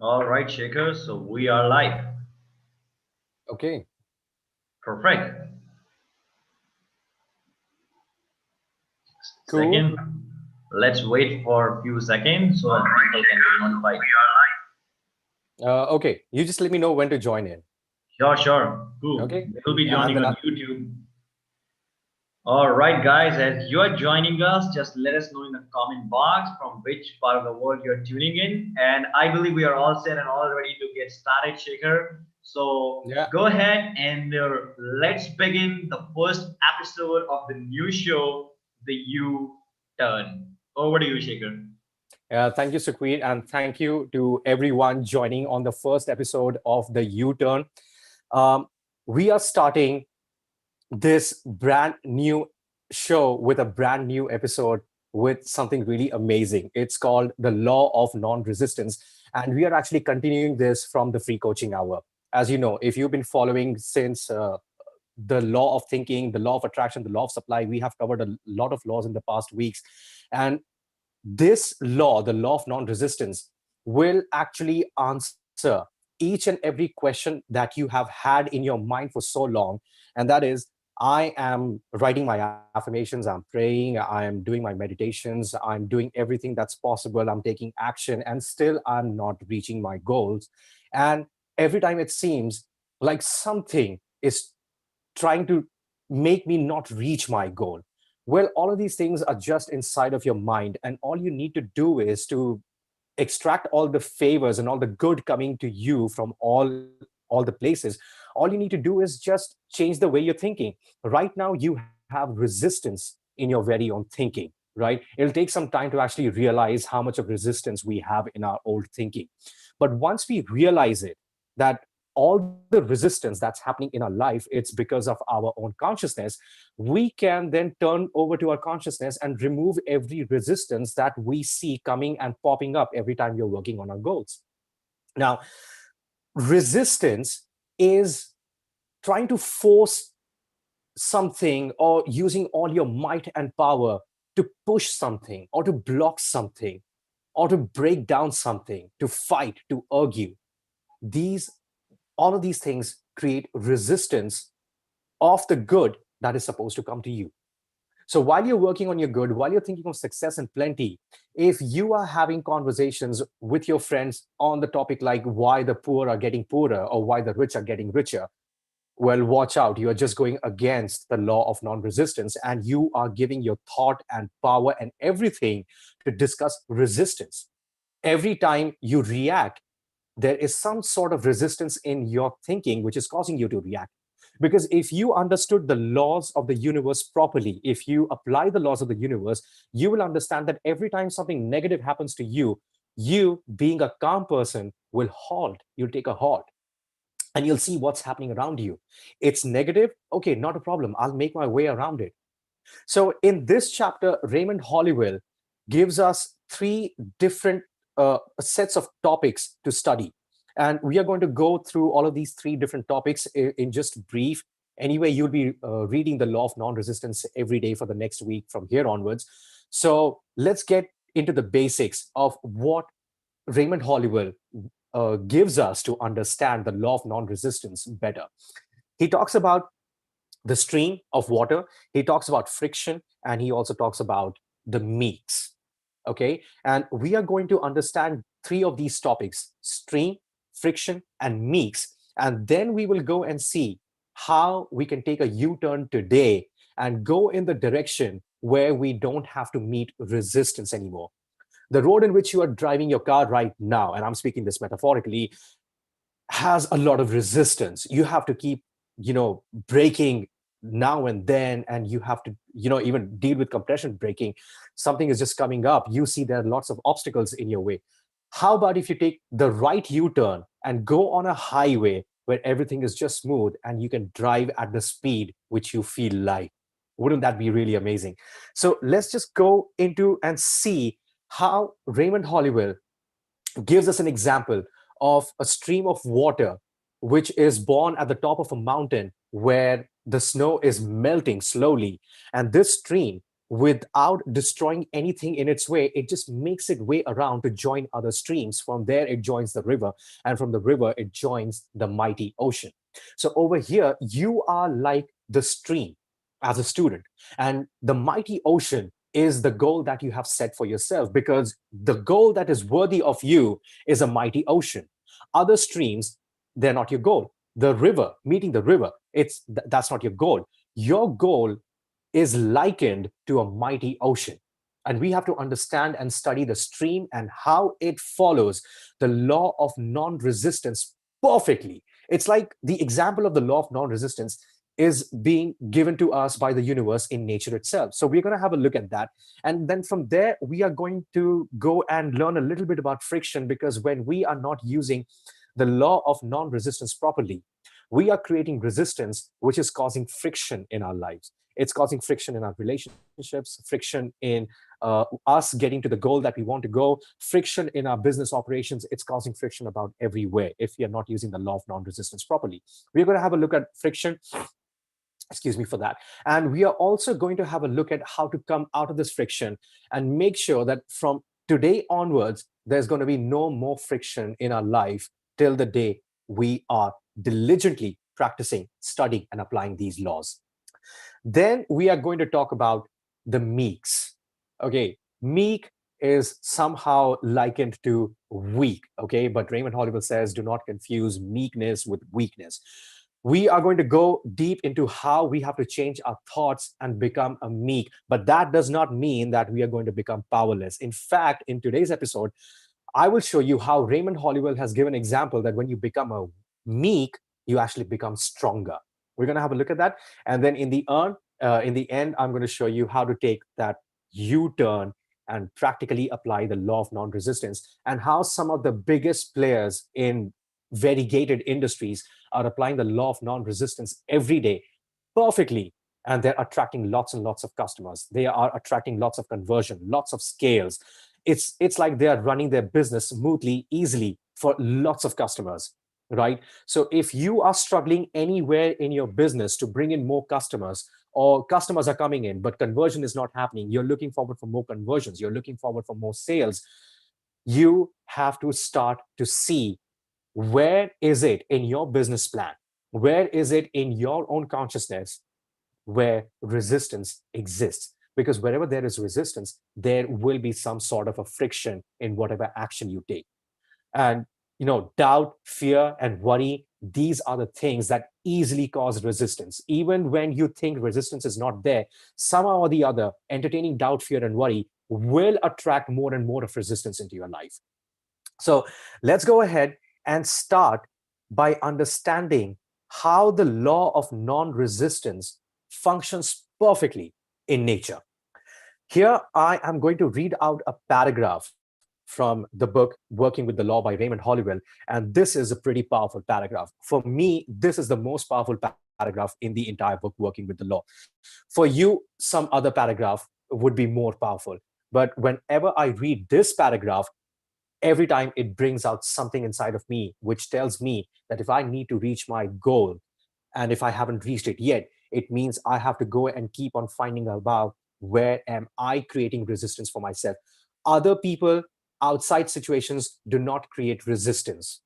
All right, Shaker. So we are live. Okay, Perfect. cool. Second, let's wait for a few seconds so that people can be notified. Okay, you just let me know when to join in. Sure, sure. Cool. Okay, We'll be and joining then on YouTube. All right, guys. As you are joining us, just let us know in the comment box from which part of the world you're tuning in. And I believe we are all set and all ready to get started, Shaker. So yeah, go ahead and let's begin the first episode of the new show, The U Turn. Over to you, Shaker. thank you, Sukhveer, and thank you to everyone joining on the first episode of the U-Turn. Um, we are starting this brand new show with a brand new episode with something really amazing. It's called the Law of Non-Resistance, and we are actually continuing this from the free coaching hour. As you know, if you've been following since the law of thinking, the law of attraction, the law of supply. We have covered a lot of laws in the past weeks. And this law, the law of non resistance, will actually answer each and every question that you have had in your mind for so long. And that is, I am writing my affirmations, I'm praying, I'm doing my meditations, I'm doing everything that's possible, I'm taking action, and still I'm not reaching my goals. And every time it seems like something is trying to make me not reach my goal. Well, all of these things are just inside of your mind, and all you need to do is to extract all the favors and all the good coming to you from all the places. All you need to do is just change the way you're thinking. Right now you have resistance in your very own thinking, right? It'll take some time to actually realize how much of resistance we have in our old thinking. But once we realize it, that all the resistance that's happening in our life, it's because of our own consciousness, we can then turn over to our consciousness and remove every resistance that we see coming and popping up every time we're working on our goals. Now, resistance is trying to force something or using all your might and power to push something or to block something or to break down something, to fight, to argue. These All of these things create resistance of the good that is supposed to come to you. So while you're working on your good, while you're thinking of success and plenty, if you are having conversations with your friends on the topic like why the poor are getting poorer or why the rich are getting richer, well, watch out. You are just going against the law of non resistance, and you are giving your thought and power and everything to discuss resistance. Every time you react, there is some sort of resistance in your thinking which is causing you to react. Because if you understood the laws of the universe properly, if you apply the laws of the universe, you will understand that every time something negative happens to you, you, being a calm person, will halt. You'll take a halt and you'll see what's happening around you. It's negative. Okay, not a problem. I'll make my way around it. So, in this chapter, Raymond Holliwell gives us three different sets of topics to study. And we are going to go through all of these three different topics in just brief. Anyway, you'll be reading the law of non resistance every day for the next week from here onwards. So, let's get into the basics of what Raymond Holliwell gives us to understand the law of non resistance better. He talks about the stream of water, he talks about friction, and he also talks about the meeks. Okay. And we are going to understand three of these topics: stream, friction, and meeks. And then we will go and see how we can take a U turn today and go in the direction where we don't have to meet resistance anymore. The road in which you are driving your car right now, and I'm speaking this metaphorically, has a lot of resistance. You have to keep, braking now and then, and you have to, even deal with compression braking. Something is just coming up. You see there are lots of obstacles in your way. How about if you take the right U-turn and go on a highway where everything is just smooth and you can drive at the speed which you feel like? Wouldn't that be really amazing? So let's just go into and see how Raymond Holliwell gives us an example of a stream of water which is born at the top of a mountain where the snow is melting slowly. And this stream without destroying anything in its way. It just makes its way around to join other streams. From there, it joins the river, and from the river, it joins the mighty ocean. So over here, you are like the stream as a student, and the mighty ocean is the goal that you have set for yourself, because the goal that is worthy of you is a mighty ocean. Other streams, they're not your goal. The river, meeting the river, that's not your goal. Your goal is likened to a mighty ocean. And we have to understand and study the stream and how it follows the law of non-resistance perfectly. It's like the example of the law of non-resistance is being given to us by the universe in nature itself. So we're going to have a look at that. And then from there, we are going to go and learn a little bit about friction, because when we are not using the law of non-resistance properly, we are creating resistance, which is causing friction in our lives. It's causing friction in our relationships, friction in us getting to the goal that we want to go, friction in our business operations. It's causing friction about everywhere if we are not using the law of non-resistance properly. We're going to have a look at friction. Excuse me for that. And we are also going to have a look at how to come out of this friction and make sure that from today onwards, there's going to be no more friction in our life till the day we are diligently practicing, studying, and applying these laws. Then we are going to talk about the meeks. Okay, meek is somehow likened to weak. Okay, but Raymond Holliwell says, do not confuse meekness with weakness. We are going to go deep into how we have to change our thoughts and become a meek. But that does not mean that we are going to become powerless. In fact, in today's episode, I will show you how Raymond Holliwell has given an example that when you become a meek, you actually become stronger. We're going to have a look at that. And then in the end, I'm going to show you how to take that U-turn and practically apply the law of non-resistance, and how some of the biggest players in variegated industries are applying the law of non-resistance every day perfectly. And they're attracting lots and lots of customers. They are attracting lots of conversion, lots of scales. It's like they are running their business smoothly, easily for lots of customers, right? So if you are struggling anywhere in your business to bring in more customers, or customers are coming in but conversion is not happening, you're looking forward for more conversions, you're looking forward for more sales, you have to start to see where is it in your business plan, where is it in your own consciousness where resistance exists. Because wherever there is resistance, there will be some sort of a friction in whatever action you take. And doubt, fear, and worry, these are the things that easily cause resistance. Even when you think resistance is not there, somehow or the other, entertaining doubt, fear, and worry will attract more and more of resistance into your life. So let's go ahead and start by understanding how the law of non-resistance functions perfectly in nature. Here, I am going to read out a paragraph from the book Working with the Law by Raymond Holliwell. And this is a pretty powerful paragraph. For me, this is the most powerful paragraph in the entire book, Working with the Law. For you, some other paragraph would be more powerful. But whenever I read this paragraph, every time it brings out something inside of me, which tells me that if I need to reach my goal, and if I haven't reached it yet, it means I have to go and keep on finding about where am I creating resistance for myself. Other people, outside situations do not create resistance.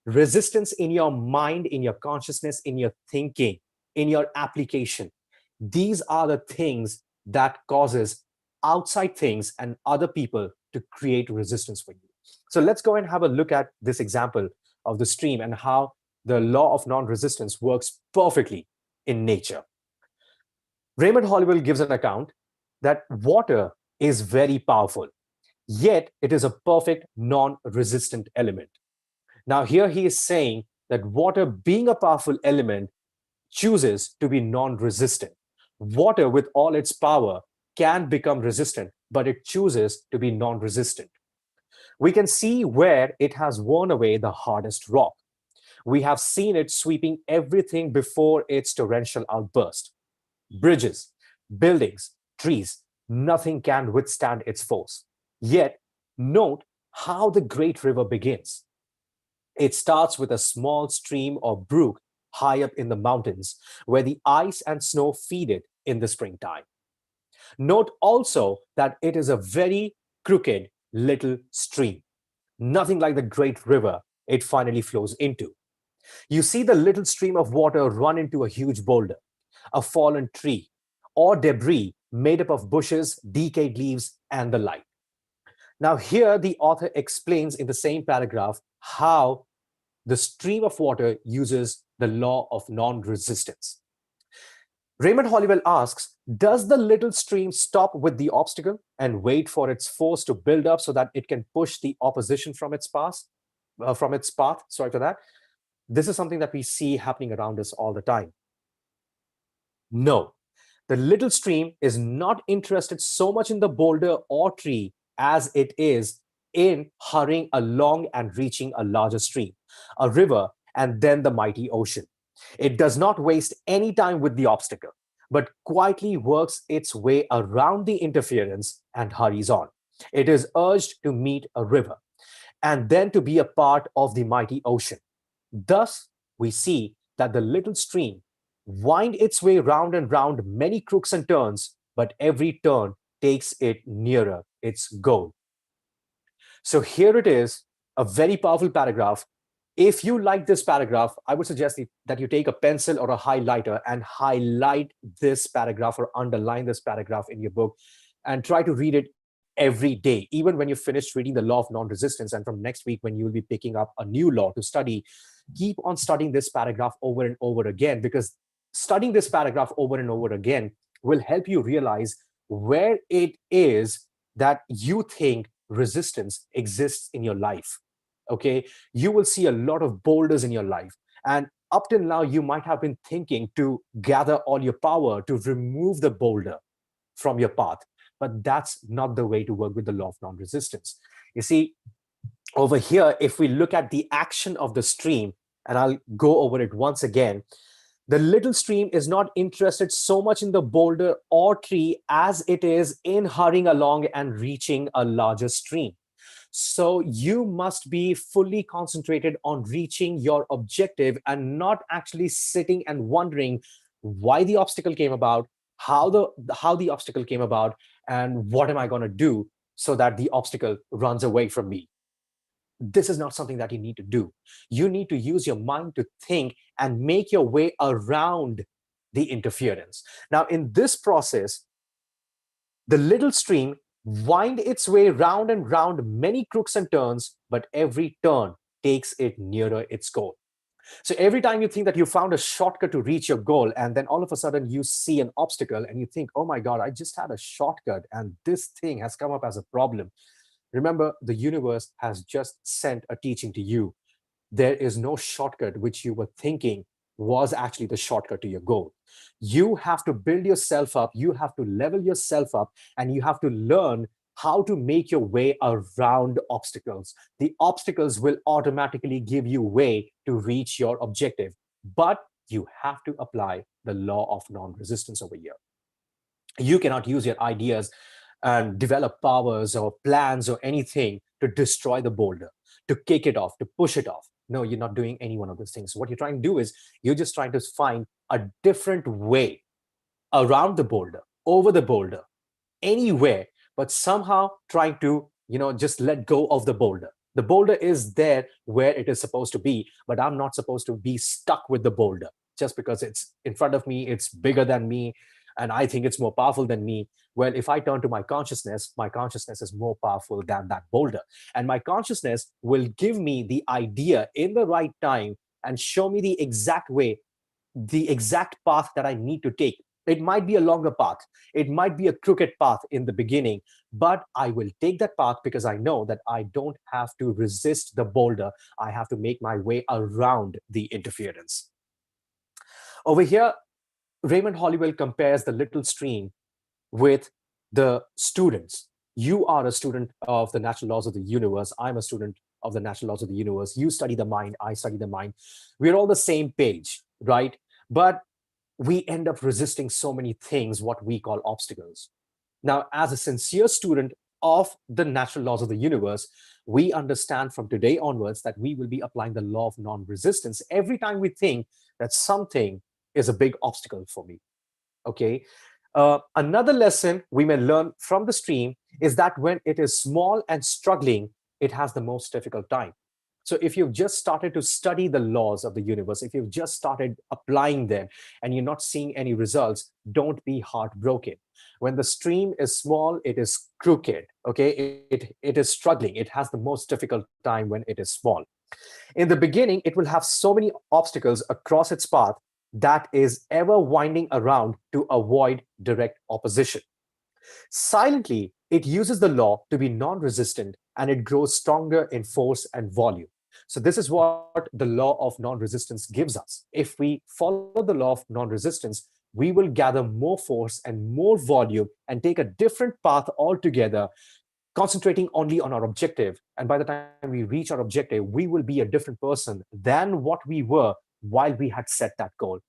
Resistance in your mind, in your consciousness, in your thinking, in your application. These are the things that causes outside things and other people to create resistance for you. So let's go and have a look at this example of the stream and how the law of non-resistance works perfectly in nature. Raymond Holliwell gives an account that water is very powerful, yet it is a perfect non-resistant element. Now, here he is saying that water, being a powerful element, chooses to be non-resistant. Water, with all its power, can become resistant, but it chooses to be non-resistant. We can see where it has worn away the hardest rock. We have seen it sweeping everything before its torrential outburst. Bridges, buildings, trees, nothing can withstand its force. Yet, note how the great river begins. It starts with a small stream or brook high up in the mountains, where the ice and snow feed it in the springtime. Note also that it is a very crooked little stream, nothing like the great river it finally flows into. You see the little stream of water run into a huge boulder, a fallen tree, or debris made up of bushes, decayed leaves, and the like. Now, here the author explains in the same paragraph how the stream of water uses the law of non resistance. Raymond Hollywell asks, does the little stream stop with the obstacle and wait for its force to build up so that it can push the opposition from its path? Sorry for that. This is something that we see happening around us all the time. No, the little stream is not interested so much in the boulder or tree as it is in hurrying along and reaching a larger stream, a river, and then the mighty ocean. It does not waste any time with the obstacle, but quietly works its way around the interference and hurries on. It is urged to meet a river and then to be a part of the mighty ocean. Thus, we see that the little stream wind its way round and round many crooks and turns, but every turn takes it nearer its goal. So here it is, a very powerful paragraph. If you like this paragraph, I would suggest that you take a pencil or a highlighter and highlight this paragraph or underline this paragraph in your book and try to read it every day, even when you finished reading the law of non-resistance. And from next week, when you will be picking up a new law to study, keep on studying this paragraph over and over again, because studying this paragraph over and over again will help you realize where it is that you think resistance exists in your life. Okay, you will see a lot of boulders in your life, and up till now you might have been thinking to gather all your power to remove the boulder from your path, but that's not the way to work with the law of non-resistance. You see, over here, if we look at the action of the stream, and I'll go over it once again, the little stream is not interested so much in the boulder or tree as it is in hurrying along and reaching a larger stream. So you must be fully concentrated on reaching your objective and not actually sitting and wondering why the obstacle came about, how the obstacle came about, and what am I going to do so that the obstacle runs away from me. This is not something that you need to do. You need to use your mind to think and make your way around the interference. Now, in this process, the little stream wind its way round and round many crooks and turns, but every turn takes it nearer its goal. So every time you think that you found a shortcut to reach your goal, and then all of a sudden you see an obstacle and you think, oh my God, I just had a shortcut and this thing has come up as a problem. Remember, the universe has just sent a teaching to you. There is no shortcut which you were thinking was actually the shortcut to your goal. You have to build yourself up, you have to level yourself up, and you have to learn how to make your way around obstacles. The obstacles will automatically give you way to reach your objective, but you have to apply the law of non-resistance over here. You cannot use your ideas and develop powers or plans or anything to destroy the boulder, to kick it off, to push it off. No, you're not doing any one of those things. What you're trying to do is you're just trying to find a different way around the boulder, over the boulder, anywhere, but somehow trying to, just let go of the boulder. The boulder is there where it is supposed to be, but I'm not supposed to be stuck with the boulder just because it's in front of me, it's bigger than me, and I think it's more powerful than me. Well, if I turn to my consciousness is more powerful than that boulder. And my consciousness will give me the idea in the right time and show me the exact way, the exact path that I need to take. It might be a longer path. It might be a crooked path in the beginning, but I will take that path because I know that I don't have to resist the boulder. I have to make my way around the interference. Over here, Raymond Hollywell compares the little stream with the students. You are a student of the natural laws of the universe. I'm a student of the natural laws of the universe. You study the mind. I study the mind. We're all the same page, right? But we end up resisting so many things, what we call obstacles. Now, as a sincere student of the natural laws of the universe, we understand from today onwards that we will be applying the law of non-resistance every time we think that something is a big obstacle for me. Okay. Another lesson we may learn from the stream is that when it is small and struggling, it has the most difficult time. So if you've just started to study the laws of the universe, if you've just started applying them and you're not seeing any results, don't be heartbroken. When the stream is small, it is crooked. Okay, it is struggling. It has the most difficult time when it is small. In the beginning, it will have so many obstacles across its path that is ever winding around to avoid direct opposition. Silently, it uses the law to be non resistant and it grows stronger in force and volume. So, this is what the law of non resistance gives us. If we follow the law of non resistance, we will gather more force and more volume and take a different path altogether, concentrating only on our objective. And by the time we reach our objective, we will be a different person than what we were while we had set that goal.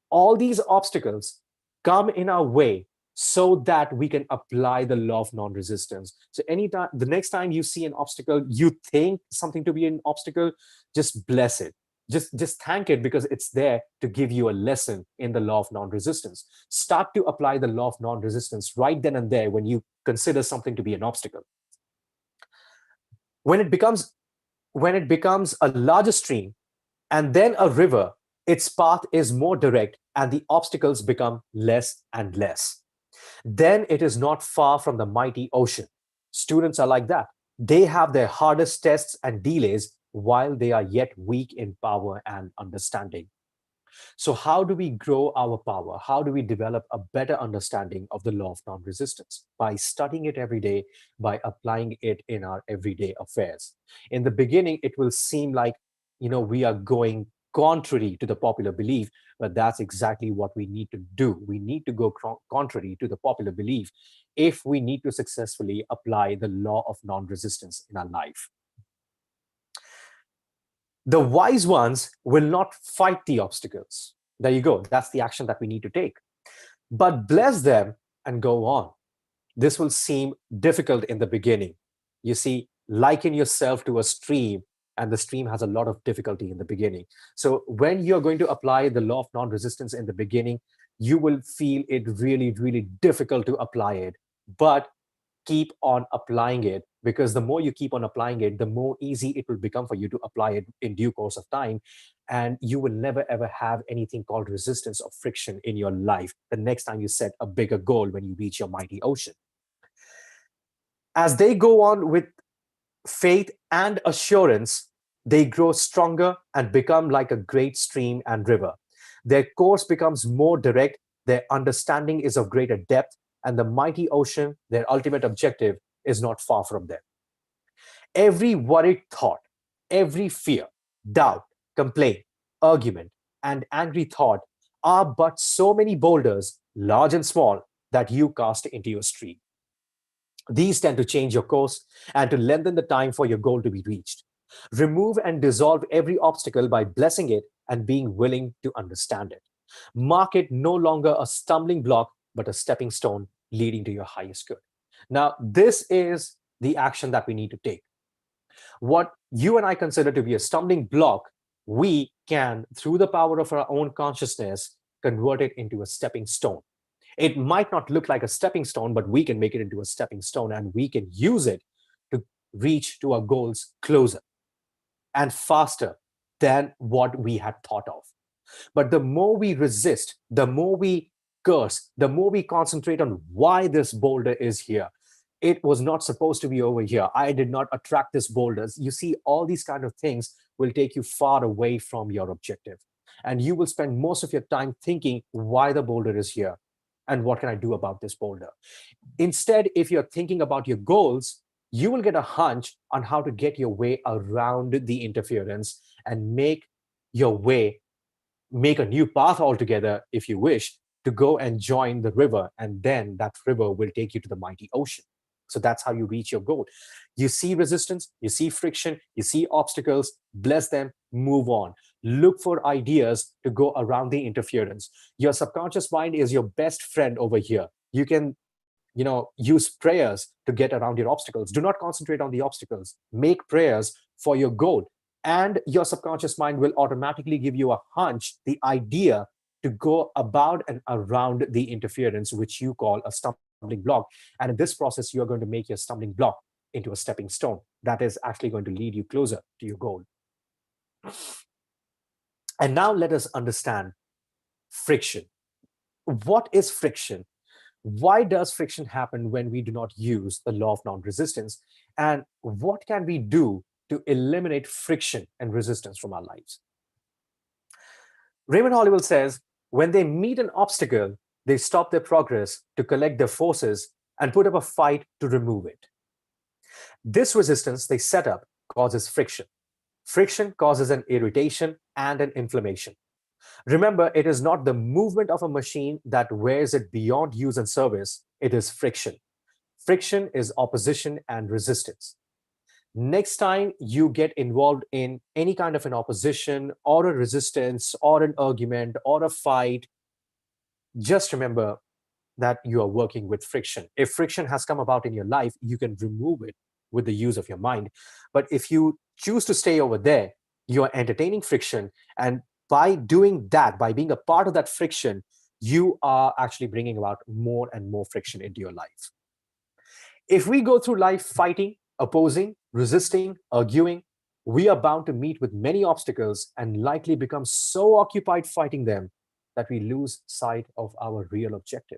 All these obstacles come in our way so that we can apply the law of non-resistance. So anytime, the next time you see an obstacle, you think something to be an obstacle, just bless it. Just thank it because it's there to give you a lesson in the law of non-resistance. Start to apply the law of non-resistance right then and there when you consider something to be an obstacle. When it becomes when it becomes a larger stream and then a river, its path is more direct and the obstacles become less and less. Then it is not far from the mighty ocean. Students are like that. They have their hardest tests and delays while they are yet weak in power and understanding. So, how do we grow our power? How do we develop a better understanding of the law of non resistance? By studying it every day, by applying it in our everyday affairs. In the beginning, it will seem like, we are going contrary to the popular belief, but that's exactly what we need to do. We need to go contrary to the popular belief if we need to successfully apply the law of non resistance in our life. The wise ones will not fight the obstacles. There you go. That's the action that we need to take. But bless them and go on. This will seem difficult in the beginning. You see, liken yourself to a stream, and the stream has a lot of difficulty in the beginning. So, when you're going to apply the law of non resistance in the beginning, you will feel it really, really difficult to apply it. But keep on applying it, because the more you keep on applying it, the more easy it will become for you to apply it in due course of time. And you will never ever have anything called resistance or friction in your life the next time you set a bigger goal when you reach your mighty ocean. As they go on with faith and assurance, they grow stronger and become like a great stream and river. Their course becomes more direct, their understanding is of greater depth, and the mighty ocean, their ultimate objective, is not far from them. Every worried thought, every fear, doubt, complaint, argument, and angry thought are but so many boulders, large and small, that you cast into your stream. These tend to change your course and to lengthen the time for your goal to be reached. Remove and dissolve every obstacle by blessing it and being willing to understand it. Mark it no longer a stumbling block, but a stepping stone leading to your highest good. Now, this is the action that we need to take. What you and I consider to be a stumbling block, we can, through the power of our own consciousness, convert it into a stepping stone. It might not look like a stepping stone, but we can make it into a stepping stone and we can use it to reach to our goals closer and faster than what we had thought of. But the more we resist, the more we curse, the more we concentrate on why this boulder is here. It was not supposed to be over here. I did not attract this boulder. You see, all these kind of things will take you far away from your objective. And you will spend most of your time thinking why the boulder is here and what can I do about this boulder. Instead, if you're thinking about your goals, you will get a hunch on how to get your way around the interference and your way make a new path altogether, if you wish, to go and join the river. And then that river will take you to the mighty ocean. So that's how you reach your goal. You see resistance, you see friction, you see obstacles, bless them, move on. Look for ideas to go around the interference. Your subconscious mind is your best friend over here. You can use prayers to get around your obstacles. Do not concentrate on the obstacles. Make prayers for your goal. And your subconscious mind will automatically give you a hunch, the idea to go about and around the interference, which you call a stumbling block. And in this process, you are going to make your stumbling block into a stepping stone that is actually going to lead you closer to your goal. And now let us understand friction. What is friction? Why does friction happen when we do not use the law of non-resistance? And what can we do to eliminate friction and resistance from our lives? Raymond Holliwell says, when they meet an obstacle, they stop their progress to collect their forces and put up a fight to remove it. This resistance they set up causes friction. Friction causes an irritation and an inflammation. Remember, it is not the movement of a machine that wears it beyond use and service, it is friction. Friction is opposition and resistance. Next time you get involved in any kind of an opposition or a resistance or an argument or a fight, just remember that you are working with friction. If friction has come about in your life, you can remove it with the use of your mind. But if you choose to stay over there, you are entertaining friction. And by doing that, by being a part of that friction, you are actually bringing about more and more friction into your life. If we go through life fighting, opposing, resisting, arguing, we are bound to meet with many obstacles and likely become so occupied fighting them that we lose sight of our real objective.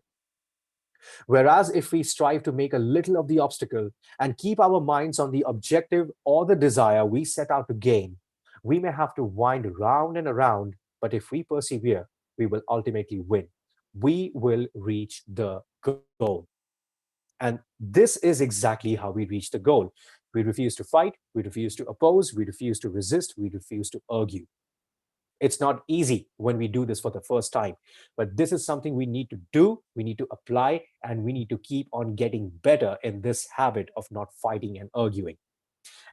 Whereas if we strive to make a little of the obstacle and keep our minds on the objective or the desire we set out to gain, we may have to wind round and around, but if we persevere, we will ultimately win. We will reach the goal. And this is exactly how we reach the goal. We refuse to fight, we refuse to oppose, we refuse to resist, we refuse to argue. It's not easy when we do this for the first time, but this is something we need to do, we need to apply, and we need to keep on getting better in this habit of not fighting and arguing.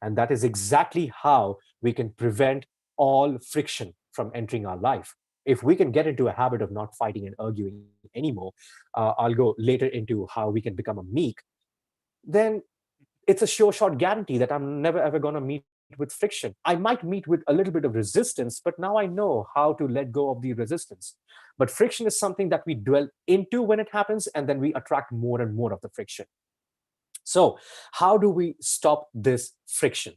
And that is exactly how we can prevent all friction from entering our life. If we can get into a habit of not fighting and arguing anymore, I'll go later into how we can become a meek, then it's a sure shot guarantee that I'm never ever going to meet with friction. I might meet with a little bit of resistance, but now I know how to let go of the resistance. But friction is something that we dwell into when it happens, and then we attract more and more of the friction. So, how do we stop this friction?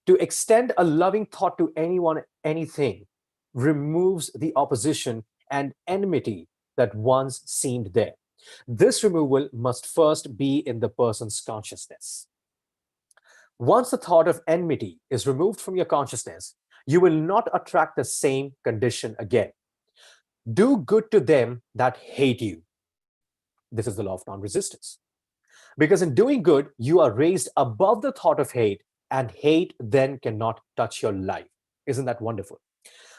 To extend a loving thought to anyone, anything, removes the opposition and enmity that once seemed there. This removal must first be in the person's consciousness. Once the thought of enmity is removed from your consciousness, you will not attract the same condition again. Do good to them that hate you. This is the law of non-resistance. Because in doing good, you are raised above the thought of hate, and hate then cannot touch your life. Isn't that wonderful?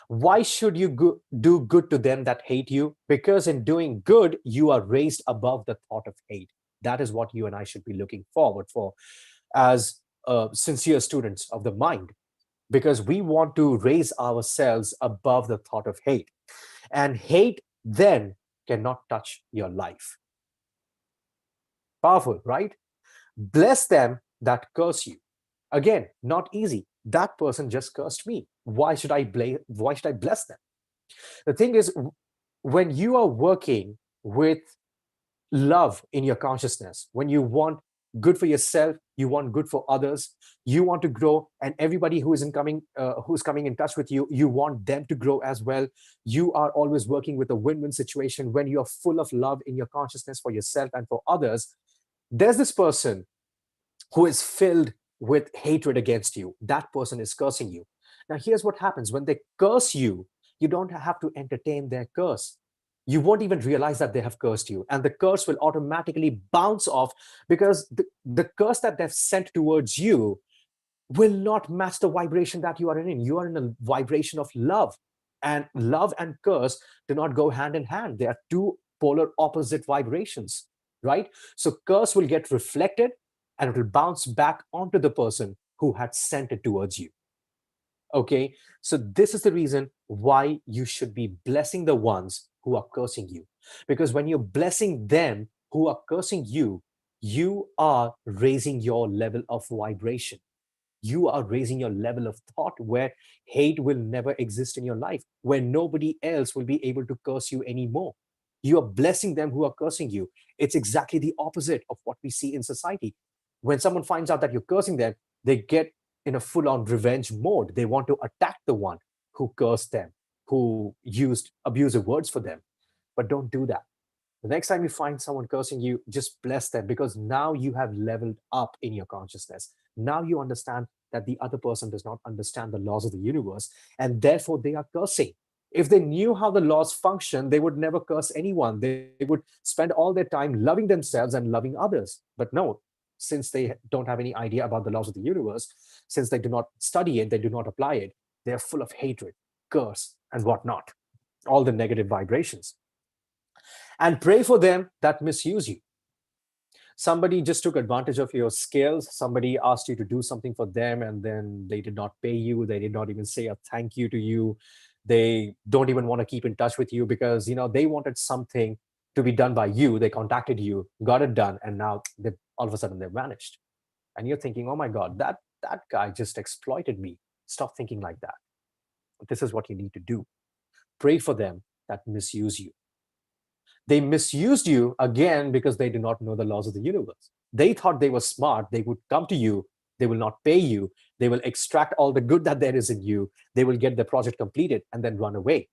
Why should you do good to them that hate you? Because in doing good, you are raised above the thought of hate. That is what you and I should be looking forward for as sincere students of the mind, because we want to raise ourselves above the thought of hate. And hate then cannot touch your life. Powerful, right? Bless them that curse you. Again, not easy. That person just cursed me. Why should I bless them? The thing is, when you are working with love in your consciousness, when you want good for yourself, you want good for others, you want to grow, and everybody who's coming in touch with you, you want them to grow as well. You are always working with a win-win situation when you are full of love in your consciousness for yourself and for others. There's this person who is filled with hatred against you. That person is cursing you. Now, here's what happens. When they curse you, you don't have to entertain their curse. You won't even realize that they have cursed you. And the curse will automatically bounce off, because the curse that they've sent towards you will not match the vibration that you are in. You are in a vibration of love. And love and curse do not go hand in hand. They are two polar opposite vibrations, right? So curse will get reflected, and it will bounce back onto the person who had sent it towards you. Okay, so this is the reason why you should be blessing the ones who are cursing you. Because when you're blessing them who are cursing you, you are raising your level of vibration. You are raising your level of thought where hate will never exist in your life, where nobody else will be able to curse you anymore. You are blessing them who are cursing you. It's exactly the opposite of what we see in society. When someone finds out that you're cursing them, they get in a full on revenge mode. They want to attack the one who cursed them, who used abusive words for them. But don't do that. The next time you find someone cursing you, just bless them, because now you have leveled up in your consciousness. Now you understand that the other person does not understand the laws of the universe, and therefore they are cursing. If they knew how the laws function, they would never curse anyone. They would spend all their time loving themselves and loving others. But no, since they don't have any idea about the laws of the universe, since they do not study it, they do not apply it, they are full of hatred, curse, and whatnot, all the negative vibrations. And pray for them that misuse you. Somebody just took advantage of your skills. Somebody asked you to do something for them, and then they did not pay you. They did not even say a thank you to you. They don't even want to keep in touch with you because they wanted something to be done by you. They contacted you, got it done, and now they all of a sudden they vanished. And you're thinking, oh my God, that guy just exploited me. Stop thinking like that. This is what you need to do. Pray for them that misuse you. They misused you again because they do not know the laws of the universe. They thought they were smart. They would come to you. They will not pay you. They will extract all the good that there is in you. They will get the project completed and then run away.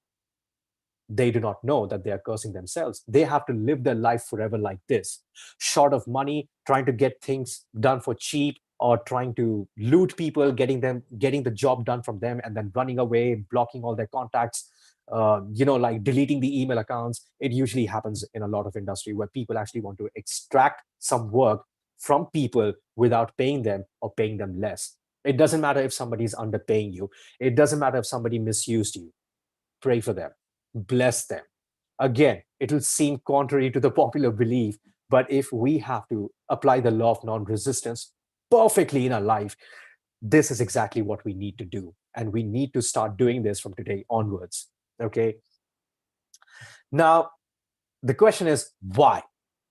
They do not know that they are cursing themselves. They have to live their life forever like this, short of money, trying to get things done for cheap, or trying to loot people, getting the job done from them, and then running away, blocking all their contacts, like deleting the email accounts. It usually happens in a lot of industry where people actually want to extract some work from people without paying them or paying them less. It doesn't matter if somebody's underpaying you. It doesn't matter if somebody misused you. Pray for them, bless them. Again, it will seem contrary to the popular belief, but if we have to apply the law of non-resistance perfectly in our life, this is exactly what we need to do. And we need to start doing this from today onwards. Okay. Now, the question is why?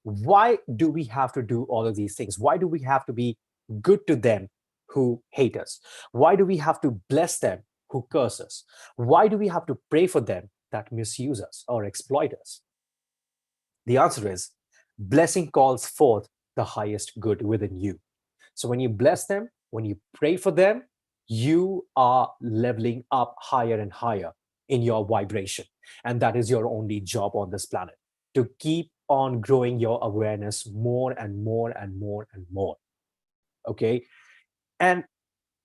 Why do we have to do all of these things? Why do we have to be good to them who hate us? Why do we have to bless them who curse us? Why do we have to pray for them that misuse us or exploit us? The answer is blessing calls forth the highest good within you. So when you bless them, when you pray for them, you are leveling up higher and higher in your vibration. And that is your only job on this planet, to keep on growing your awareness more and more and more and more. Okay. And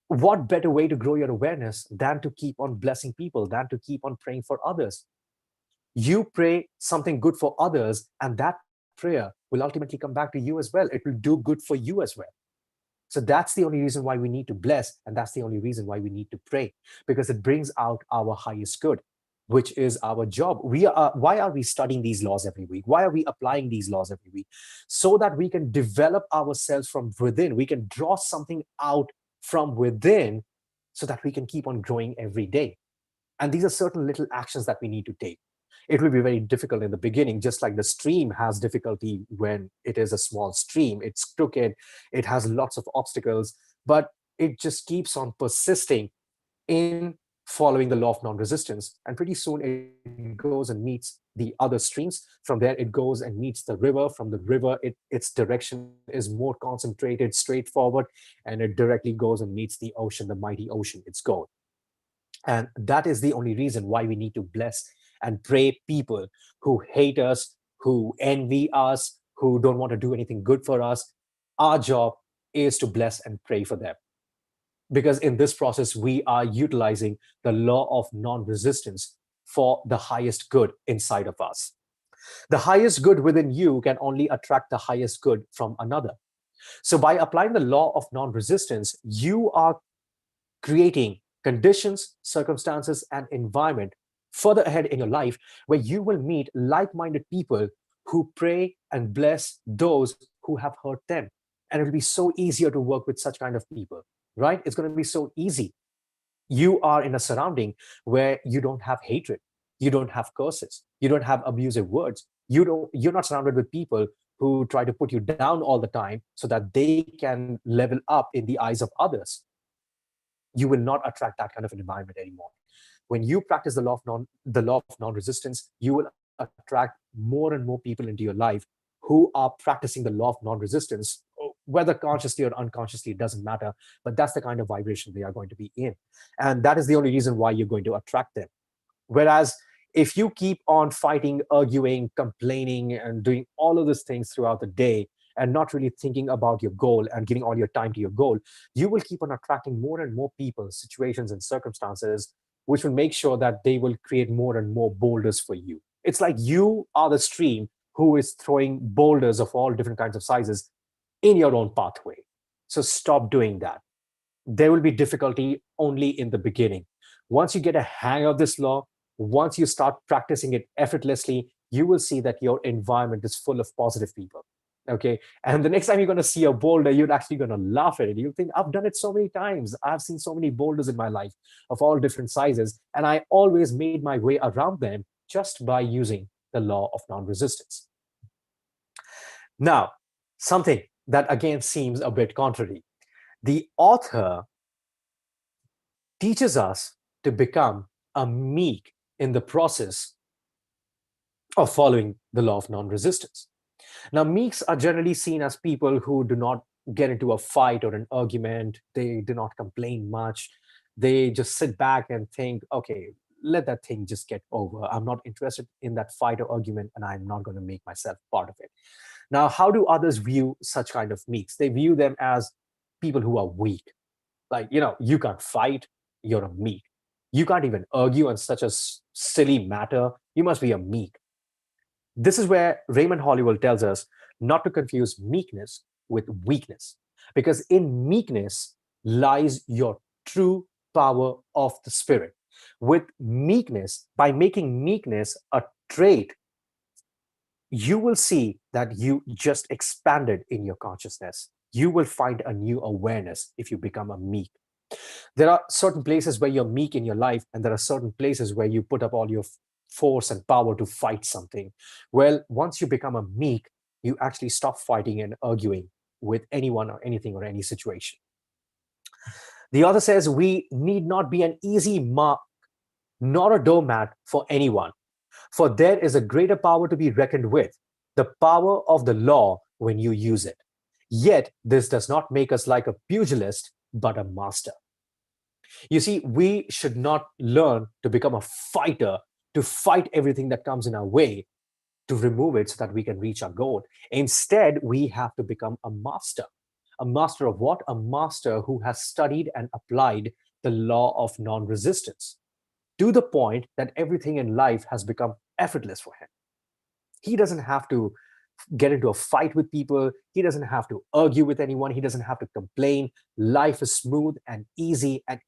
what better way to grow your awareness than to keep on blessing people, than to keep on praying for others? You pray something good for others, and that prayer will ultimately come back to you as well. It will do good for you as well. So that's the only reason why we need to bless, and that's the only reason why we need to pray, because it brings out our highest good, which is our job. Why are we studying these laws every week? Why are we applying these laws every week? So that we can develop ourselves from within. We can draw something out from within so that we can keep on growing every day. And these are certain little actions that we need to take. It will be very difficult in the beginning, just like the stream has difficulty when it is a small stream. It's crooked, it has lots of obstacles, but it just keeps on persisting in following the law of non-resistance. And pretty soon it goes and meets the other streams. From there, it goes and meets the river. From the river, its direction is more concentrated, straightforward, and it directly goes and meets the ocean, the mighty ocean. It's gold. And that is the only reason why we need to bless and pray people who hate us, who envy us, who don't want to do anything good for us. Our job is to bless and pray for them. Because in this process, we are utilizing the law of non-resistance for the highest good inside of us. The highest good within you can only attract the highest good from another. So by applying the law of non-resistance, you are creating conditions, circumstances, and environment further ahead in your life where you will meet like-minded people who pray and bless those who have hurt them. And it'll be so easier to work with such kind of people, right? It's going to be so easy. You are in a surrounding where you don't have hatred, you don't have curses, you don't have abusive words. You're not surrounded with people who try to put you down all the time so that they can level up in the eyes of others. you will not attract that kind of an environment anymore. When you practice the law of non-resistance, you will attract more and more people into your life who are practicing the law of non-resistance, whether consciously or unconsciously, it doesn't matter, but that's the kind of vibration they are going to be in. And that is the only reason why you're going to attract them. Whereas if you keep on fighting, arguing, complaining, and doing all of these things throughout the day, and not really thinking about your goal and giving all your time to your goal, you will keep on attracting more and more people, situations, and circumstances, which will make sure that they will create more and more boulders for you. It's like you are the stream who is throwing boulders of all different kinds of sizes in your own pathway. So stop doing that. There will be difficulty only in the beginning. Once you get a hang of this law, once you start practicing it effortlessly, you will see that your environment is full of positive people. Okay. And the next time you're going to see a boulder, you're actually going to laugh at it. You'll think, I've done it so many times. I've seen so many boulders in my life of all different sizes. And I always made my way around them just by using the law of non resistance. Now, something that again seems a bit contrary. The author teaches us to become a meek in the process of following the law of non-resistance. Now, meeks are generally seen as people who do not get into a fight or an argument. They do not complain much. They just sit back and think, okay, let that thing just get over. I'm not interested in that fight or argument, and I'm not going to make myself part of it. Now, how do others view such kind of meeks? They view them as people who are weak. Like, you can't fight, you're a meek. You can't even argue on such a silly matter. You must be a meek. This is where Raymond Holliwell tells us not to confuse meekness with weakness, because in meekness lies your true power of the spirit. With meekness, by making meekness a trait, you will see that you just expanded in your consciousness. You will find a new awareness if you become a meek. There are certain places where you're meek in your life, and there are certain places where you put up all your force and power to fight something. Well, once you become a meek, you actually stop fighting and arguing with anyone or anything or any situation. The author says we need not be an easy mark nor a doormat for anyone, for there is a greater power to be reckoned with, the power of the law when you use it. Yet this does not make us like a pugilist, but a master. You see, we should not learn to become a fighter, to fight everything that comes in our way, to remove it so that we can reach our goal. Instead, we have to become a master. A master of what? A master who has studied and applied the law of non-resistance to the point that everything in life has become effortless for him. He doesn't have to get into a fight with people. He doesn't have to argue with anyone. He doesn't have to complain. Life is smooth and easy and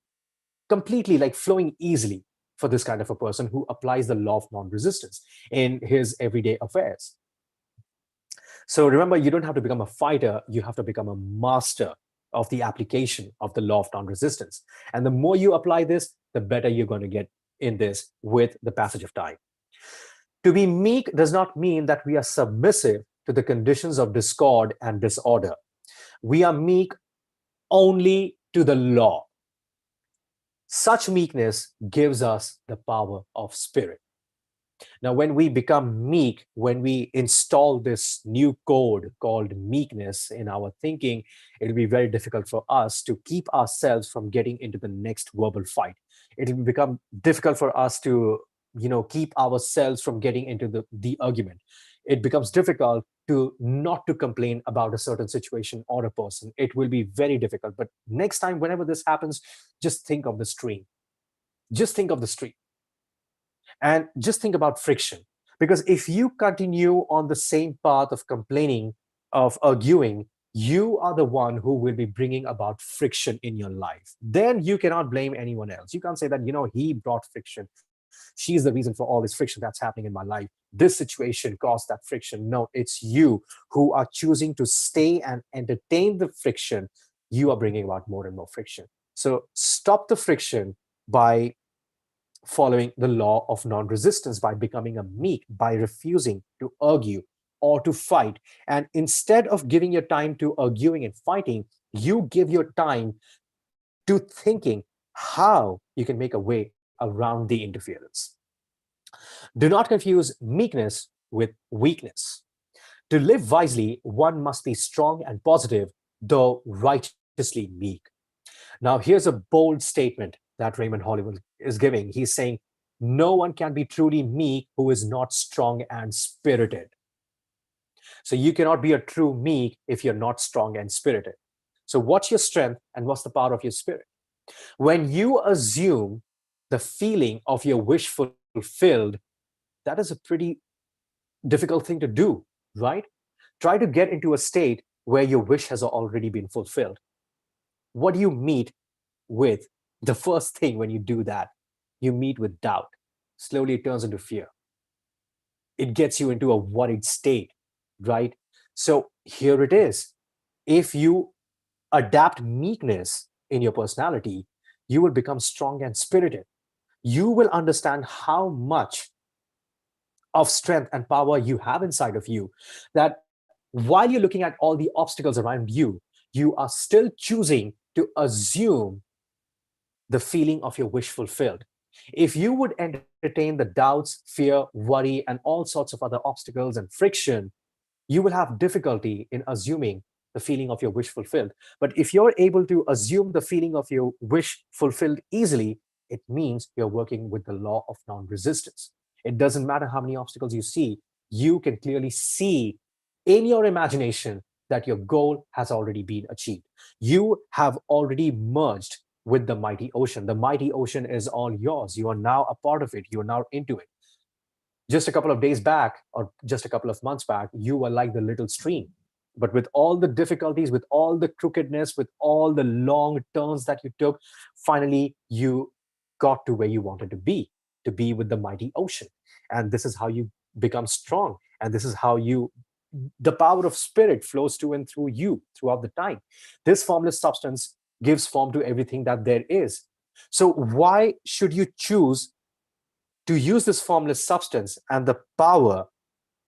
completely like flowing easily for this kind of a person who applies the law of non-resistance in his everyday affairs. So remember, you don't have to become a fighter. You have to become a master of the application of the law of non-resistance. And the more you apply this, the better you're going to get in this with the passage of time. To be meek does not mean that we are submissive to the conditions of discord and disorder. We are meek only to the law. Such meekness gives us the power of spirit. Now, when we become meek, when we install this new code called meekness in our thinking, it'll be very difficult for us to keep ourselves from getting into the next verbal fight. It'll become difficult for us to, keep ourselves from getting into the argument. It becomes difficult to not to complain about a certain situation or a person. It will be very difficult. But next time, whenever this happens, just think of the stream. Just think of the stream. And just think about friction. Because if you continue on the same path of complaining, of arguing, you are the one who will be bringing about friction in your life. Then you cannot blame anyone else. You can't say that, he brought friction. She's the reason for all this friction that's happening in my life. This situation caused that friction. No, it's you who are choosing to stay and entertain the friction. You are bringing about more and more friction. So stop the friction by following the law of non-resistance, by becoming a meek, by refusing to argue or to fight. And instead of giving your time to arguing and fighting, you give your time to thinking how you can make a way around the interference. Do not confuse meekness with weakness. To live wisely, one must be strong and positive, though righteously meek. Now, here's a bold statement that Raymond Hollywood is giving. He's saying, no one can be truly meek who is not strong and spirited. So you cannot be a true meek if you're not strong and spirited. So what's your strength and what's the power of your spirit? When you assume the feeling of your wish fulfilled, that is a pretty difficult thing to do, right? Try to get into a state where your wish has already been fulfilled. What do you meet with? The first thing when you do that, you meet with doubt. Slowly it turns into fear. It gets you into a worried state, right? So here it is. If you adapt meekness in your personality, you will become strong and spirited. You will understand how much of strength and power you have inside of you, that while you're looking at all the obstacles around you, you are still choosing to assume the feeling of your wish fulfilled. If you would entertain the doubts, fear, worry, and all sorts of other obstacles and friction, you will have difficulty in assuming the feeling of your wish fulfilled. But if you're able to assume the feeling of your wish fulfilled easily, it means you're working with the law of non resistance. It doesn't matter how many obstacles you see, you can clearly see in your imagination that your goal has already been achieved. You have already merged with the mighty ocean. The mighty ocean is all yours. You are now a part of it. You are now into it. Just a couple of days back, or just a couple of months back, you were like the little stream. But with all the difficulties, with all the crookedness, with all the long turns that you took, finally you got to where you wanted to be with the mighty ocean. And this is how you become strong. And this is how the power of spirit flows to and through you throughout the time. This formless substance gives form to everything that there is. So why should you choose to use this formless substance and the power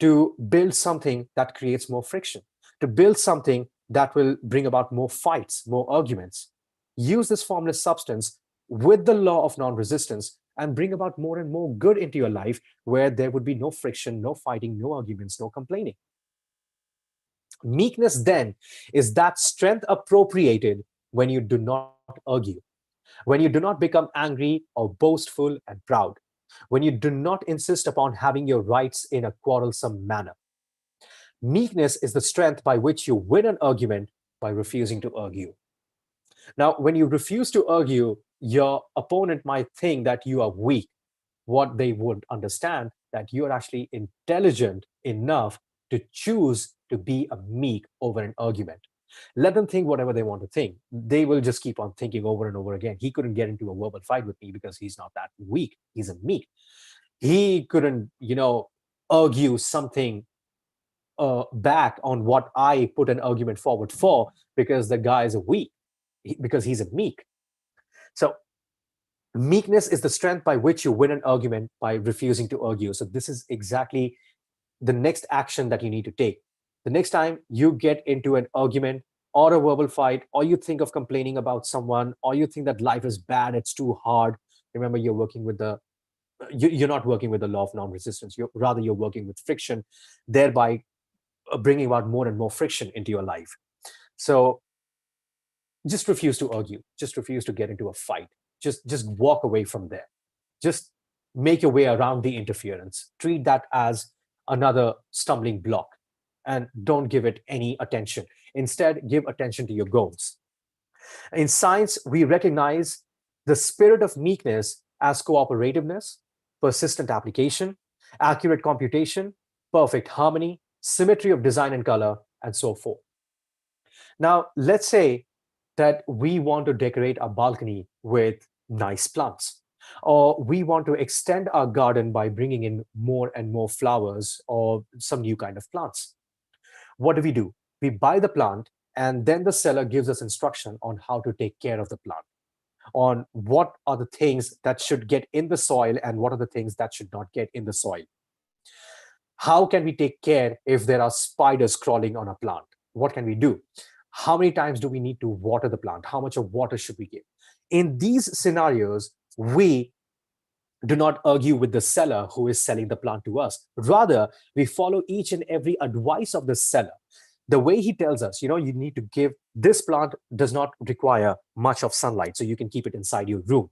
to build something that creates more friction, to build something that will bring about more fights, more arguments? Use this formless substance with the law of non-resistance and bring about more and more good into your life, where there would be no friction, no fighting, no arguments, no complaining. Meekness then is that strength appropriated when you do not argue, when you do not become angry or boastful and proud, when you do not insist upon having your rights in a quarrelsome manner. Meekness is the strength by which you win an argument by refusing to argue. Now, when you refuse to argue, your opponent might think that you are weak. What they would understand that you're actually intelligent enough to choose to be a meek over an argument. Let them think whatever they want to think. They will just keep on thinking over and over again. He couldn't get into a verbal fight with me because he's not that weak. He's a meek. He couldn't, argue something back on what I put an argument forward for, because the guy is a weak, because he's a meek. So meekness is the strength by which you win an argument by refusing to argue. So this is exactly the next action that you need to take. The next time you get into an argument or a verbal fight, or you think of complaining about someone, or you think that life is bad, it's too hard, remember you're working with you're not working with the law of non-resistance. You're working with friction, thereby bringing about more and more friction into your life. So just refuse to argue. Just refuse to get into a fight. Just walk away from there. Just make your way around the interference. Treat that as another stumbling block, and don't give it any attention. Instead, give attention to your goals. In science, we recognize the spirit of meekness as cooperativeness, persistent application, accurate computation, perfect harmony, symmetry of design and color, and so forth. Now, let's say that we want to decorate our balcony with nice plants, or we want to extend our garden by bringing in more and more flowers or some new kind of plants. What do? We buy the plant, and then the seller gives us instruction on how to take care of the plant, on what are the things that should get in the soil and what are the things that should not get in the soil. How can we take care if there are spiders crawling on a plant? What can we do? How many times do we need to water the plant? How much of water should we give? In these scenarios, we do not argue with the seller who is selling the plant to us. Rather, we follow each and every advice of the seller. The way he tells us, you need to give this plant does not require much of sunlight, so you can keep it inside your room.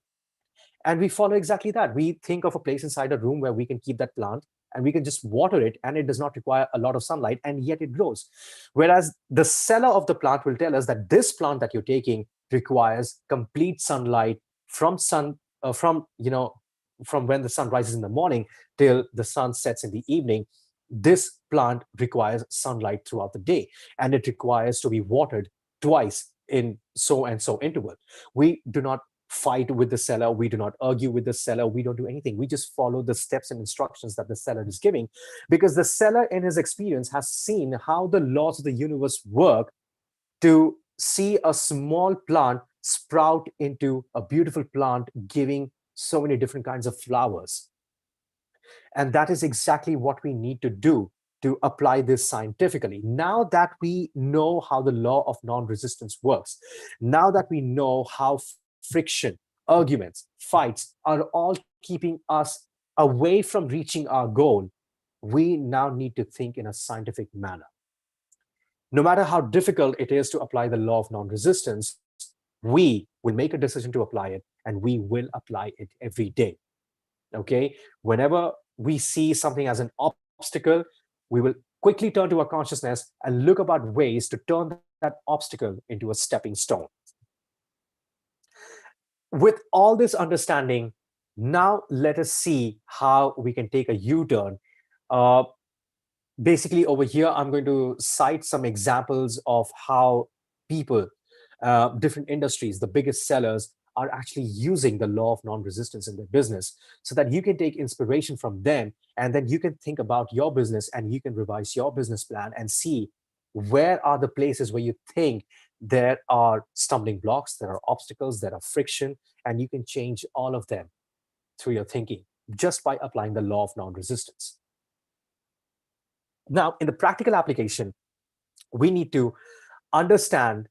And we follow exactly that. We think of a place inside a room where we can keep that plant and we can just water it, and it does not require a lot of sunlight, and yet it grows. Whereas the seller of the plant will tell us that this plant that you're taking requires complete sunlight from from when the sun rises in the morning till the sun sets in the evening. This plant requires sunlight throughout the day, and it requires to be watered twice in so and so interval. We do not fight with the seller. We do not argue with the seller. We don't do anything. We just follow the steps and instructions that the seller is giving, because the seller, in his experience, has seen how the laws of the universe work to see a small plant sprout into a beautiful plant giving so many different kinds of flowers. And that is exactly what we need to do to apply this scientifically. Now that we know how the law of non-resistance works, now that we know how friction, arguments, fights are all keeping us away from reaching our goal, we now need to think in a scientific manner. No matter how difficult it is to apply the law of non-resistance, we will make a decision to apply it, and we will apply it every day. Okay? Whenever we see something as an obstacle, we will quickly turn to our consciousness and look about ways to turn that obstacle into a stepping stone. With all this understanding, now let us see how we can take a U-turn. Basically, over here, I'm going to cite some examples of how people, different industries, the biggest sellers, are actually using the law of non-resistance in their business, so that you can take inspiration from them, and then you can think about your business and you can revise your business plan and see where are the places where you think there are stumbling blocks, there are obstacles, there are friction, and you can change all of them through your thinking just by applying the law of non-resistance. Now, in the practical application, we need to understand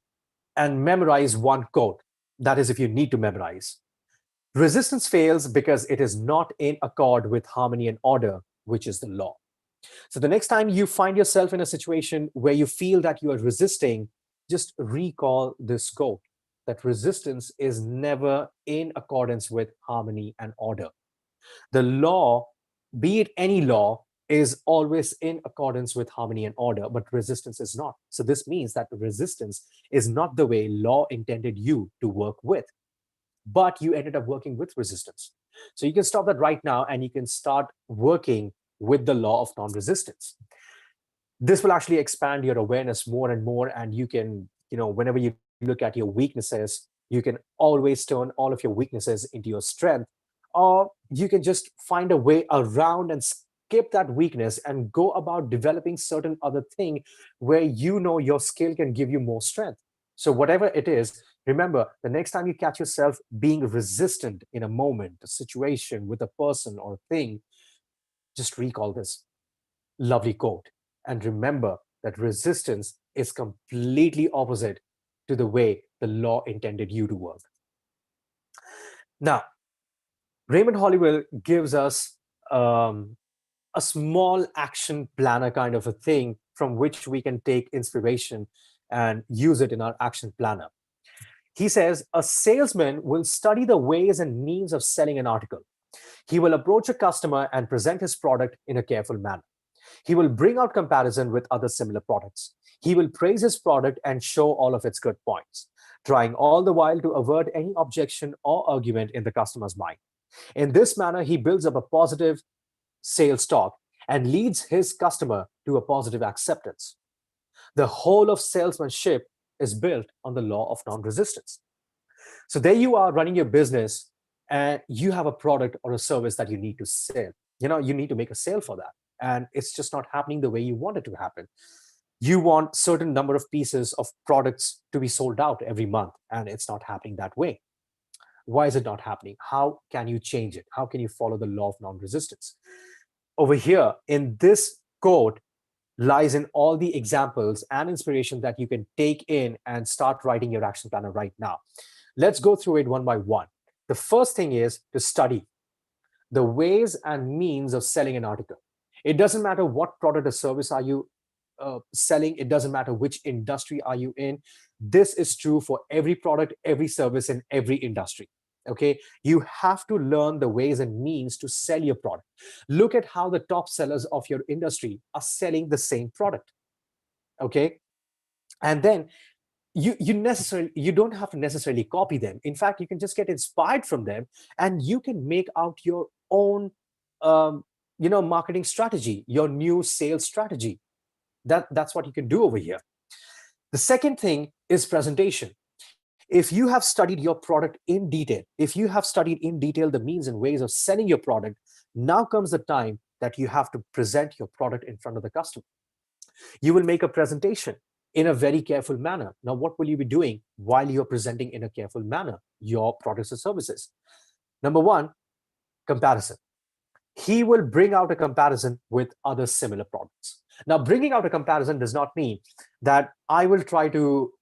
and memorize one quote. That is, if you need to memorize. Resistance fails because it is not in accord with harmony and order, which is the law. So the next time you find yourself in a situation where you feel that you are resisting, just recall this quote, that resistance is never in accordance with harmony and order. The law, be it any law, is always in accordance with harmony and order, but resistance is not. So this means that resistance is not the way law intended you to work with, but you ended up working with resistance. So you can stop that right now, and you can start working with the law of non-resistance. This will actually expand your awareness more and more, and you can, whenever you look at your weaknesses, you can always turn all of your weaknesses into your strength, or you can just find a way around and skip that weakness and go about developing certain other thing where your skill can give you more strength. So whatever it is, remember, the next time you catch yourself being resistant in a moment, a situation, with a person or thing, just recall this lovely quote and remember that resistance is completely opposite to the way the law intended you to work. Now, Raymond Holliwell gives us a small action planner kind of a thing from which we can take inspiration and use it in our action planner. He says, a salesman will study the ways and means of selling an article. He will approach a customer and present his product in a careful manner. He will bring out comparison with other similar products. He will praise his product and show all of its good points, trying all the while to avert any objection or argument in the customer's mind. In this manner, he builds up a positive sales talk and leads his customer to a positive acceptance. The whole of salesmanship is built on the law of non-resistance. So there you are running your business, and you have a product or a service that you need to sell. You need to make a sale for that, and it's just not happening the way you want it to happen. You want certain number of pieces of products to be sold out every month, and it's not happening that way. Why is it not happening? How can you change it? How can you follow the law of non-resistance? Over here in this quote lies in all the examples and inspiration that you can take in and start writing your action planner right now. Let's go through it one by one. The first thing is to study the ways and means of selling an article. It doesn't matter what product or service are you selling. It doesn't matter which industry are you in. This is true for every product, every service, in every industry. Okay, you have to learn the ways and means to sell your product. Look at how the top sellers of your industry are selling the same product. Okay, and then you don't have to necessarily copy them. In fact, you can just get inspired from them, and you can make out your own marketing strategy, your new sales strategy. That's what you can do over here. The second thing is presentation. If you have studied your product in detail, if you have studied in detail the means and ways of selling your product, now comes the time that you have to present your product in front of the customer. You will make a presentation in a very careful manner. Now, what will you be doing while you're presenting in a careful manner your products or services? Number one, comparison. He will bring out a comparison with other similar products. Now, bringing out a comparison does not mean that I will try to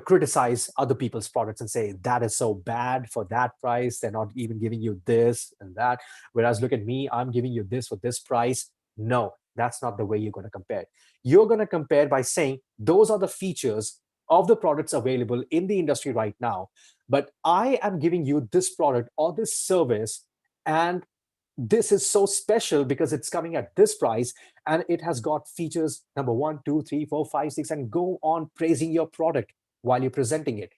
criticize other people's products and say that is so bad for that price. They're not even giving you this and that. Whereas look at me, I'm giving you this for this price. No, that's not the way you're going to compare. You're going to compare by saying those are the features of the products available in the industry right now. But I am giving you this product or this service, and this is so special because it's coming at this price, and it has got features number 1, 2, 3, 4, 5, 6, and go on praising your product while you're presenting it.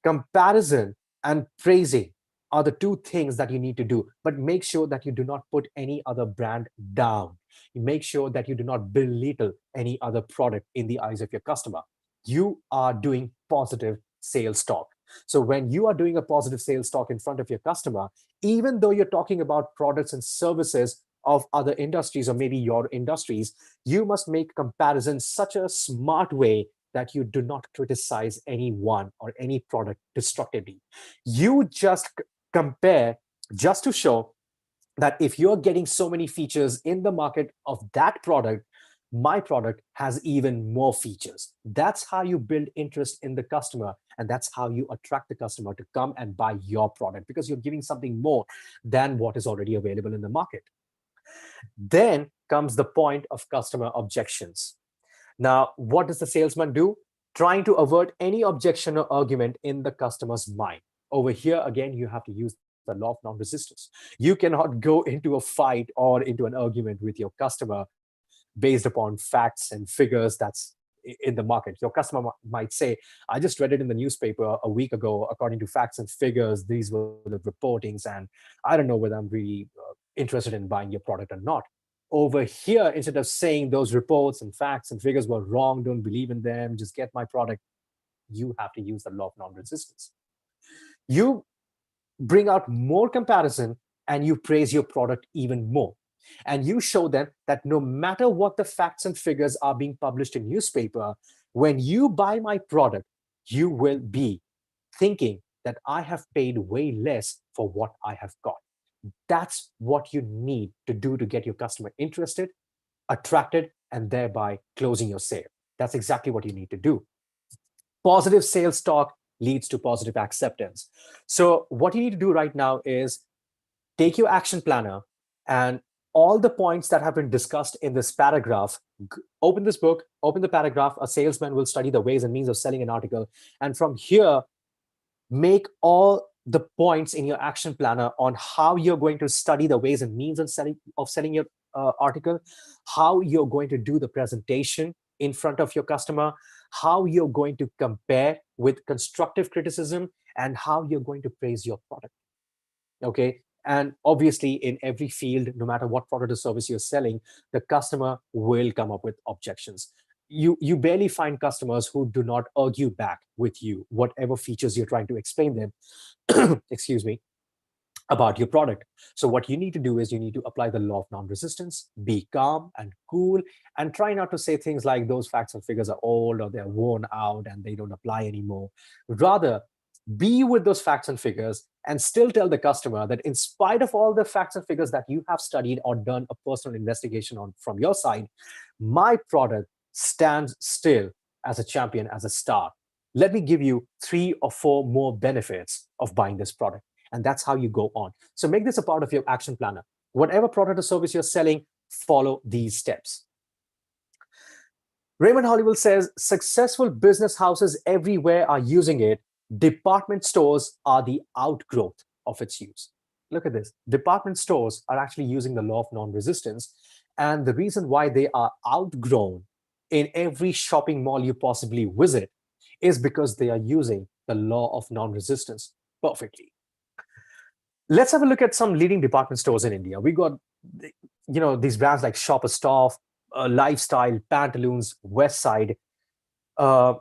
Comparison and praising are the two things that you need to do, but make sure that you do not put any other brand down. You make sure that you do not belittle any other product in the eyes of your customer. You are doing positive sales talk. So when you are doing a positive sales talk in front of your customer, even though you're talking about products and services of other industries or maybe your industries, you must make comparisons such a smart way that you do not criticize anyone or any product destructively. You just compare just to show that if you're getting so many features in the market of that product, my product has even more features. That's how you build interest in the customer, and that's how you attract the customer to come and buy your product, because you're giving something more than what is already available in the market. Then comes the point of customer objections. Now, what does the salesman do? Trying to avert any objection or argument in the customer's mind. Over here, again, you have to use the law of non-resistance. You cannot go into a fight or into an argument with your customer based upon facts and figures that's in the market. Your customer might say, I just read it in the newspaper a week ago, according to facts and figures, these were the reportings, and I don't know whether I'm really interested in buying your product or not. Over here, instead of saying those reports and facts and figures were wrong, don't believe in them, just get my product, you have to use the law of non-resistance. You bring out more comparison and you praise your product even more. And you show them that no matter what the facts and figures are being published in newspaper, when you buy my product, you will be thinking that I have paid way less for what I have got. That's what you need to do to get your customer interested, attracted, and thereby closing your sale. That's exactly what you need to do. Positive sales talk leads to positive acceptance. So what you need to do right now is take your action planner and all the points that have been discussed in this paragraph, open this book, open the paragraph, a salesman will study the ways and means of selling an article. And from here, make all the points in your action planner on how you're going to study the ways and means of selling your article, how you're going to do the presentation in front of your customer, how you're going to compare with constructive criticism, and how you're going to praise your product. Okay. And obviously, in every field, no matter what product or service you're selling, the customer will come up with objections. You barely find customers who do not argue back with you, whatever features you're trying to explain them, excuse me, about your product. So what you need to do is you need to apply the law of non-resistance, be calm and cool, and try not to say things like those facts and figures are old or they're worn out and they don't apply anymore. Rather, be with those facts and figures and still tell the customer that in spite of all the facts and figures that you have studied or done a personal investigation on from your side, my product stands still as a champion, as a star. Let me give you 3 or 4 more benefits of buying this product. And that's how you go on. So make this a part of your action planner. Whatever product or service you're selling, follow these steps. Raymond Hollywood says successful business houses everywhere are using it. Department stores are the outgrowth of its use. Look at this. Department stores are actually using the law of non resistance. And the reason why they are outgrown in every shopping mall you possibly visit is because they are using the law of non resistance perfectly. Let's have a look at some leading department stores in India. We got, these brands like Shopper Stop, Lifestyle, Pantaloons, West Side. Uh,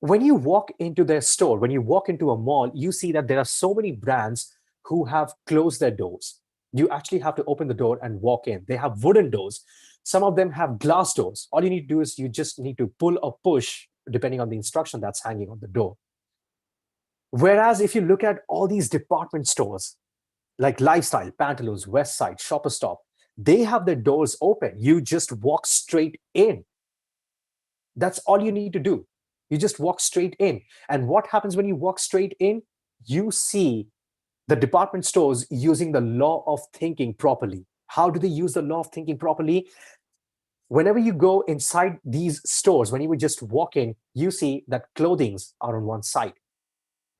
when you walk into their store, when you walk into a mall, you see that there are so many brands who have closed their doors. You actually have to open the door and walk in. They have wooden doors. Some of them have glass doors. All you need to do is you just need to pull or push, depending on the instruction that's hanging on the door. Whereas if you look at all these department stores, like Lifestyle, Pantaloons, West Side, Shopper Stop, they have their doors open. You just walk straight in. That's all you need to do. You just walk straight in. And what happens when you walk straight in? You see the department stores using the law of thinking properly. How do they use the law of thinking properly? Whenever you go inside these stores, when you would just walk in, you see that clothings are on one side.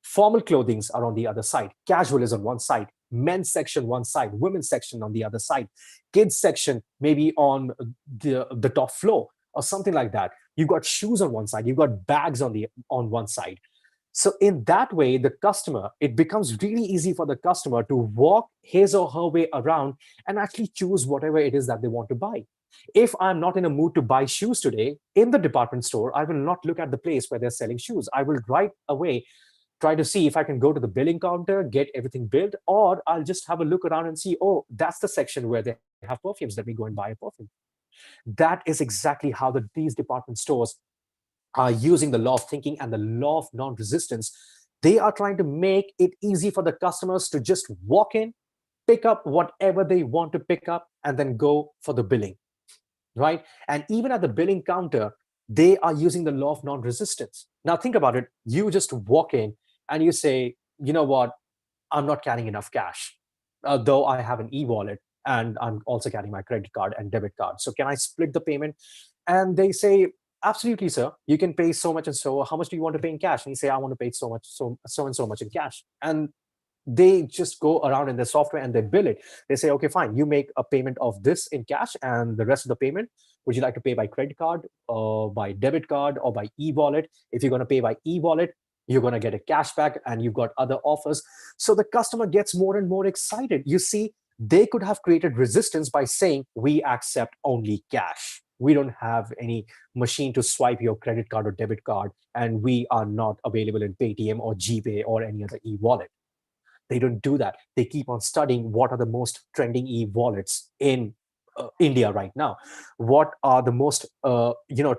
Formal clothings are on the other side. Casual is on one side. Men's section one side. Women's section on the other side. Kids section maybe on the top floor or something like that. You've got shoes on one side. You've got bags on one side. So in that way, the customer, it becomes really easy for the customer to walk his or her way around and actually choose whatever it is that they want to buy. If I'm not in a mood to buy shoes today in the department store, I will not look at the place where they're selling shoes. I will right away try to see if I can go to the billing counter, get everything billed, or I'll just have a look around and see, oh, that's the section where they have perfumes. Let me go and buy a perfume. That is exactly how these department stores are using the law of thinking and the law of non-resistance. They are trying to make it easy for the customers to just walk in, pick up whatever they want to pick up, and then go for the billing, right? And even at the billing counter, they are using the law of non-resistance. Now think about it. You just walk in and you say, you know what, I'm not carrying enough cash, though I have an e-wallet and I'm also carrying my credit card and debit card. So can I split the payment? And they say, absolutely, sir. You can pay so much and so. How much do you want to pay in cash? And you say, I want to pay so much, so and so much in cash. And they just go around in their software and they bill it. They say, okay, fine, you make a payment of this in cash, and the rest of the payment, would you like to pay by credit card or by debit card or by e-wallet? If you're going to pay by e-wallet, you're going to get a cashback and you've got other offers. So the customer gets more and more excited. You see, they could have created resistance by saying, we accept only cash. We don't have any machine to swipe your credit card or debit card, and we are not available in Paytm or GPay or any other e-wallet. They don't do that. They keep on studying what are the most trending e-wallets in India right now. What are the most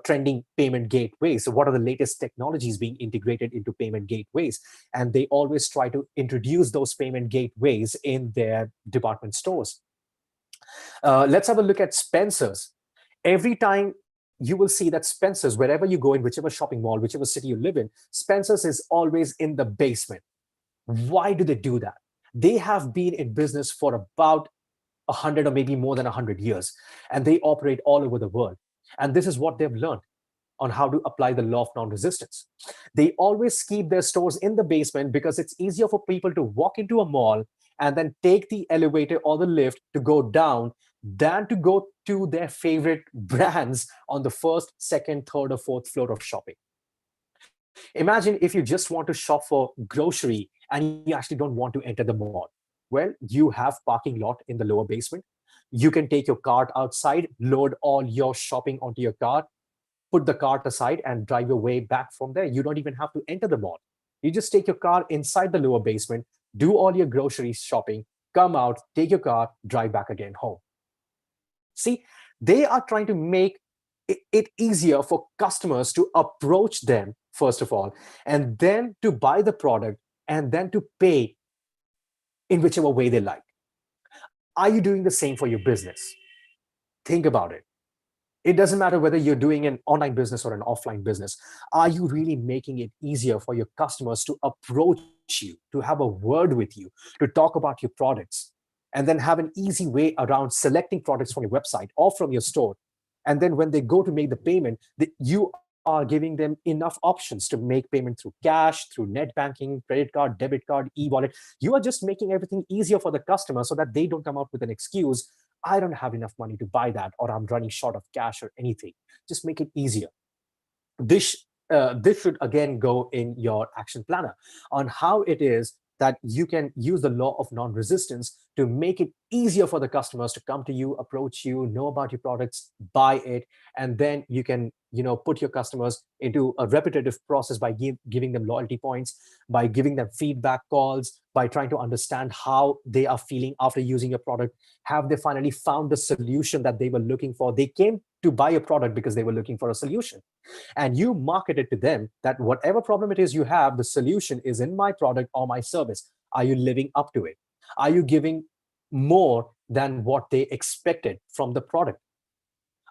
trending payment gateways? So what are the latest technologies being integrated into payment gateways? And they always try to introduce those payment gateways in their department stores. Let's have a look at Spencer's. Every time you will see that Spencer's, wherever you go in, whichever shopping mall, whichever city you live in, Spencer's is always in the basement. Why do they do that? They have been in business for about 100 or maybe more than 100 years, and they operate all over the world. And this is what they've learned on how to apply the law of non-resistance. They always keep their stores in the basement because it's easier for people to walk into a mall and then take the elevator or the lift to go down than to go to their favorite brands on the first, second, third, or fourth floor of shopping. Imagine if you just want to shop for grocery and you actually don't want to enter the mall. Well, you have parking lot in the lower basement. You can take your cart outside, load all your shopping onto your cart, put the cart aside, and drive your way back from there. You don't even have to enter the mall. You just take your car inside the lower basement, do all your grocery shopping, come out, take your car, drive back again home. See, they are trying to make it easier for customers to approach them, first of all, and then to buy the product and then to pay in whichever way they like. Are you doing the same for your business? Think about it. It doesn't matter whether you're doing an online business or an offline business. Are you really making it easier for your customers to approach you, to have a word with you, to talk about your products, and then have an easy way around selecting products from your website or from your store? And then when they go to make the payment, you are giving them enough options to make payment through cash, through net banking, credit card, debit card, e-wallet. You are just making everything easier for the customer so that they don't come up with an excuse, I don't have enough money to buy that, or I'm running short of cash or anything. Just make it easier. This should again go in your action planner on how it is that you can use the law of non-resistance to make it easier for the customers to come to you, approach you, know about your products, buy it, and then you can put your customers into a repetitive process by giving them loyalty points, by giving them feedback calls, by trying to understand how they are feeling after using your product. Have they finally found the solution that they were looking for? They came to buy a product because they were looking for a solution, and you market it to them that whatever problem it is you have, the solution is in my product or my service. Are you living up to it? Are you giving more than what they expected from the product?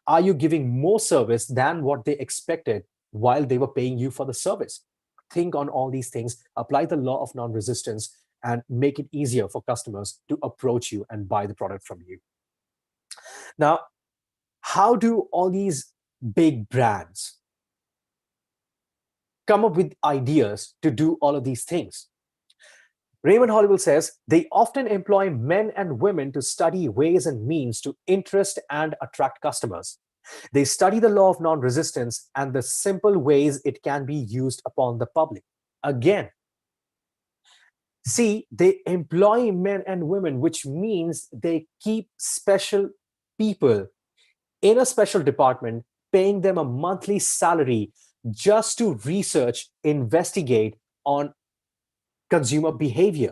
Are you giving more service than what they expected while they were paying you for the service? Think on all these things, apply the law of non-resistance, and make it easier for customers to approach you and buy the product from you. Now, how do all these big brands come up with ideas to do all of these things? Raymond Holliwell says they often employ men and women to study ways and means to interest and attract customers. They study the law of non-resistance and the simple ways it can be used upon the public. Again, see, they employ men and women, which means they keep special people in a special department, paying them a monthly salary just to research, investigate on consumer behavior,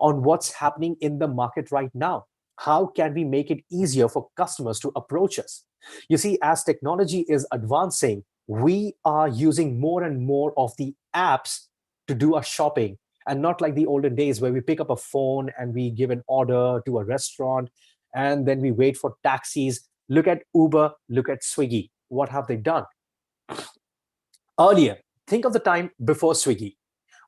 on what's happening in the market right now. How can we make it easier for customers to approach us? You see, as technology is advancing, we are using more and more of the apps to do our shopping, and not like the olden days where we pick up a phone and we give an order to a restaurant and then we wait for taxis. Look at Uber, look at Swiggy. What have they done? Earlier, think of the time before Swiggy.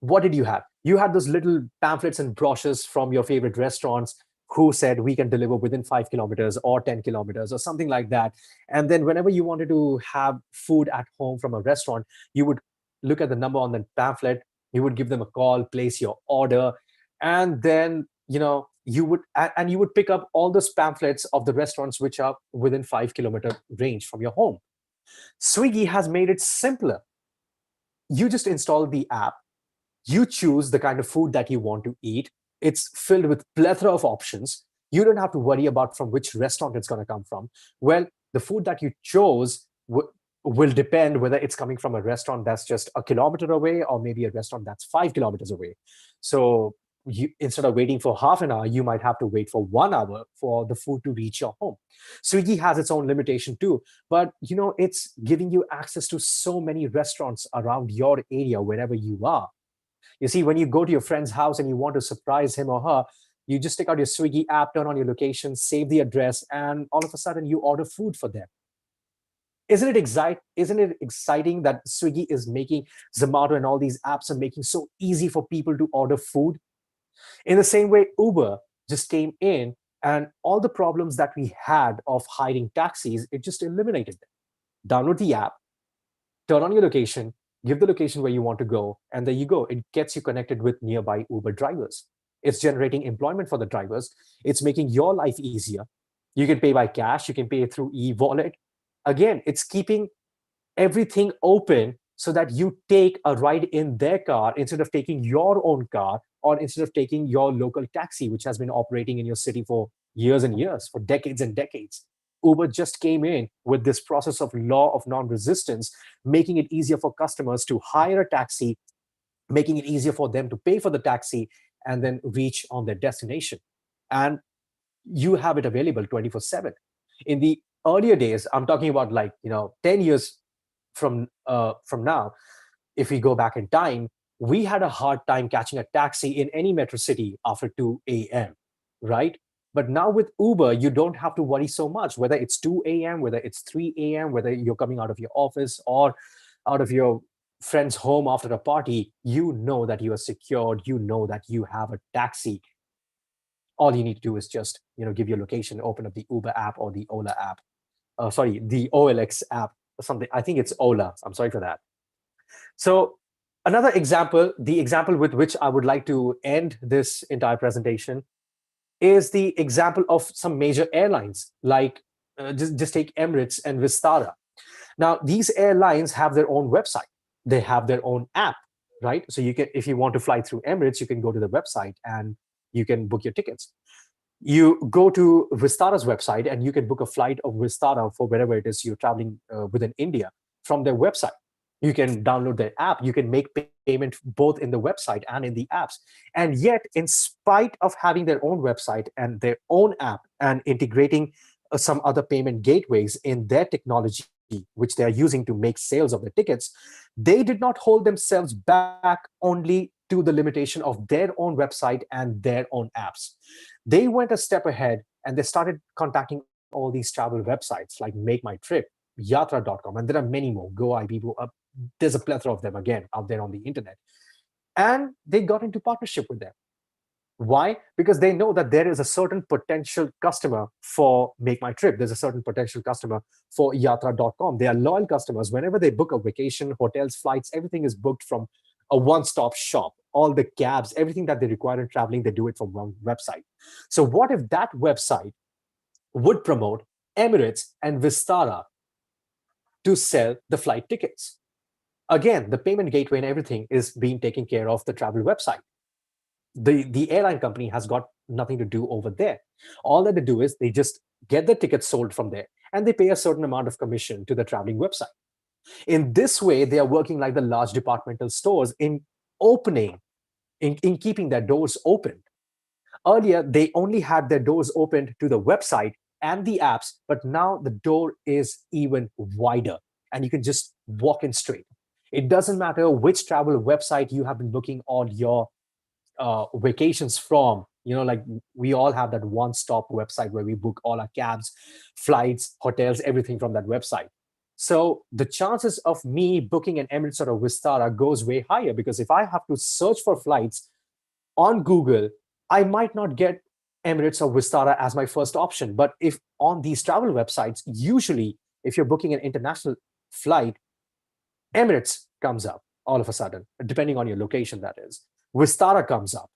What did you have? You had those little pamphlets and brochures from your favorite restaurants who said we can deliver within 5 kilometers or 10 kilometers or something like that. And then whenever you wanted to have food at home from a restaurant, you would look at the number on the pamphlet, you would give them a call, place your order, and then you would pick up all those pamphlets of the restaurants which are within 5 kilometer range from your home. Swiggy has made it simpler. You just install the app, you choose the kind of food that you want to eat. It's filled with plethora of options. You don't have to worry about from which restaurant it's going to come from. Well, the food that you chose will depend whether it's coming from a restaurant that's just a kilometer away or maybe a restaurant that's 5 kilometers away. So instead of waiting for half an hour, you might have to wait for 1 hour for the food to reach your home. Swiggy has its own limitation too, but it's giving you access to so many restaurants around your area, wherever you are. You see, when you go to your friend's house and you want to surprise him or her, you just take out your Swiggy app, turn on your location, save the address, and all of a sudden you order food for them. Isn't it exciting that Swiggy is making, Zomato and all these apps are making so easy for people to order food? In the same way, Uber just came in, and all the problems that we had of hiring taxis, it just eliminated them. Download the app, turn on your location, give the location where you want to go, and there you go. It gets you connected with nearby Uber drivers. It's generating employment for the drivers. It's making your life easier. You can pay by cash, you can pay through e-wallet. Again, it's keeping everything open so that you take a ride in their car instead of taking your own car, or instead of taking your local taxi, which has been operating in your city for years and years, for decades and decades. Uber just came in with this process of law of non-resistance, making it easier for customers to hire a taxi, making it easier for them to pay for the taxi and then reach on their destination. And you have it available 24/7. In the earlier days, I'm talking about 10 years from now, if we go back in time, we had a hard time catching a taxi in any metro city after 2 a.m., right? But now with Uber, you don't have to worry so much, whether it's 2 a.m., whether it's 3 a.m., whether you're coming out of your office or out of your friend's home after a party. You know that you are secured. You know that you have a taxi. All you need to do is just, give your location, open up the Uber app or the Ola app. Sorry, the OLX app or something. I think it's Ola. I'm sorry for that. So another example, the example with which I would like to end this entire presentation is the example of some major airlines, like just take Emirates and Vistara. Now, these airlines have their own website. They have their own app, right? So you can, if you want to fly through Emirates, you can go to the website and you can book your tickets. You go to Vistara's website and you can book a flight of Vistara for wherever it is you're traveling within India from their website. You can download their app. You can make payment both in the website and in the apps. And yet, in spite of having their own website and their own app and integrating some other payment gateways in their technology, which they are using to make sales of the tickets, they did not hold themselves back only to the limitation of their own website and their own apps. They went a step ahead and they started contacting all these travel websites like Make My Trip, Yatra.com, and there are many more. Go Ibibo. There's a plethora of them again out there on the internet. And they got into partnership with them. Why? Because they know that there is a certain potential customer for Make My Trip. There's a certain potential customer for Yatra.com. They are loyal customers. Whenever they book a vacation, hotels, flights, everything is booked from a one-stop shop. All the cabs, everything that they require in traveling, they do it from one website. So what if that website would promote Emirates and Vistara to sell the flight tickets? Again, the payment gateway and everything is being taken care of the travel website. The airline company has got nothing to do over there. All that they do is they just get the tickets sold from there and they pay a certain amount of commission to the traveling website. In this way, they are working like the large departmental stores in opening, in keeping their doors open. Earlier, they only had their doors opened to the website and the apps, but now the door is even wider and you can just walk in straight. It doesn't matter which travel website you have been booking all your vacations from. Like we all have that one-stop website where we book all our cabs, flights, hotels, everything from that website. So the chances of me booking an Emirates or a Vistara goes way higher, because if I have to search for flights on Google, I might not get Emirates or Vistara as my first option. But if on these travel websites, usually if you're booking an international flight, Emirates comes up all of a sudden, depending on your location, that is. Vistara comes up.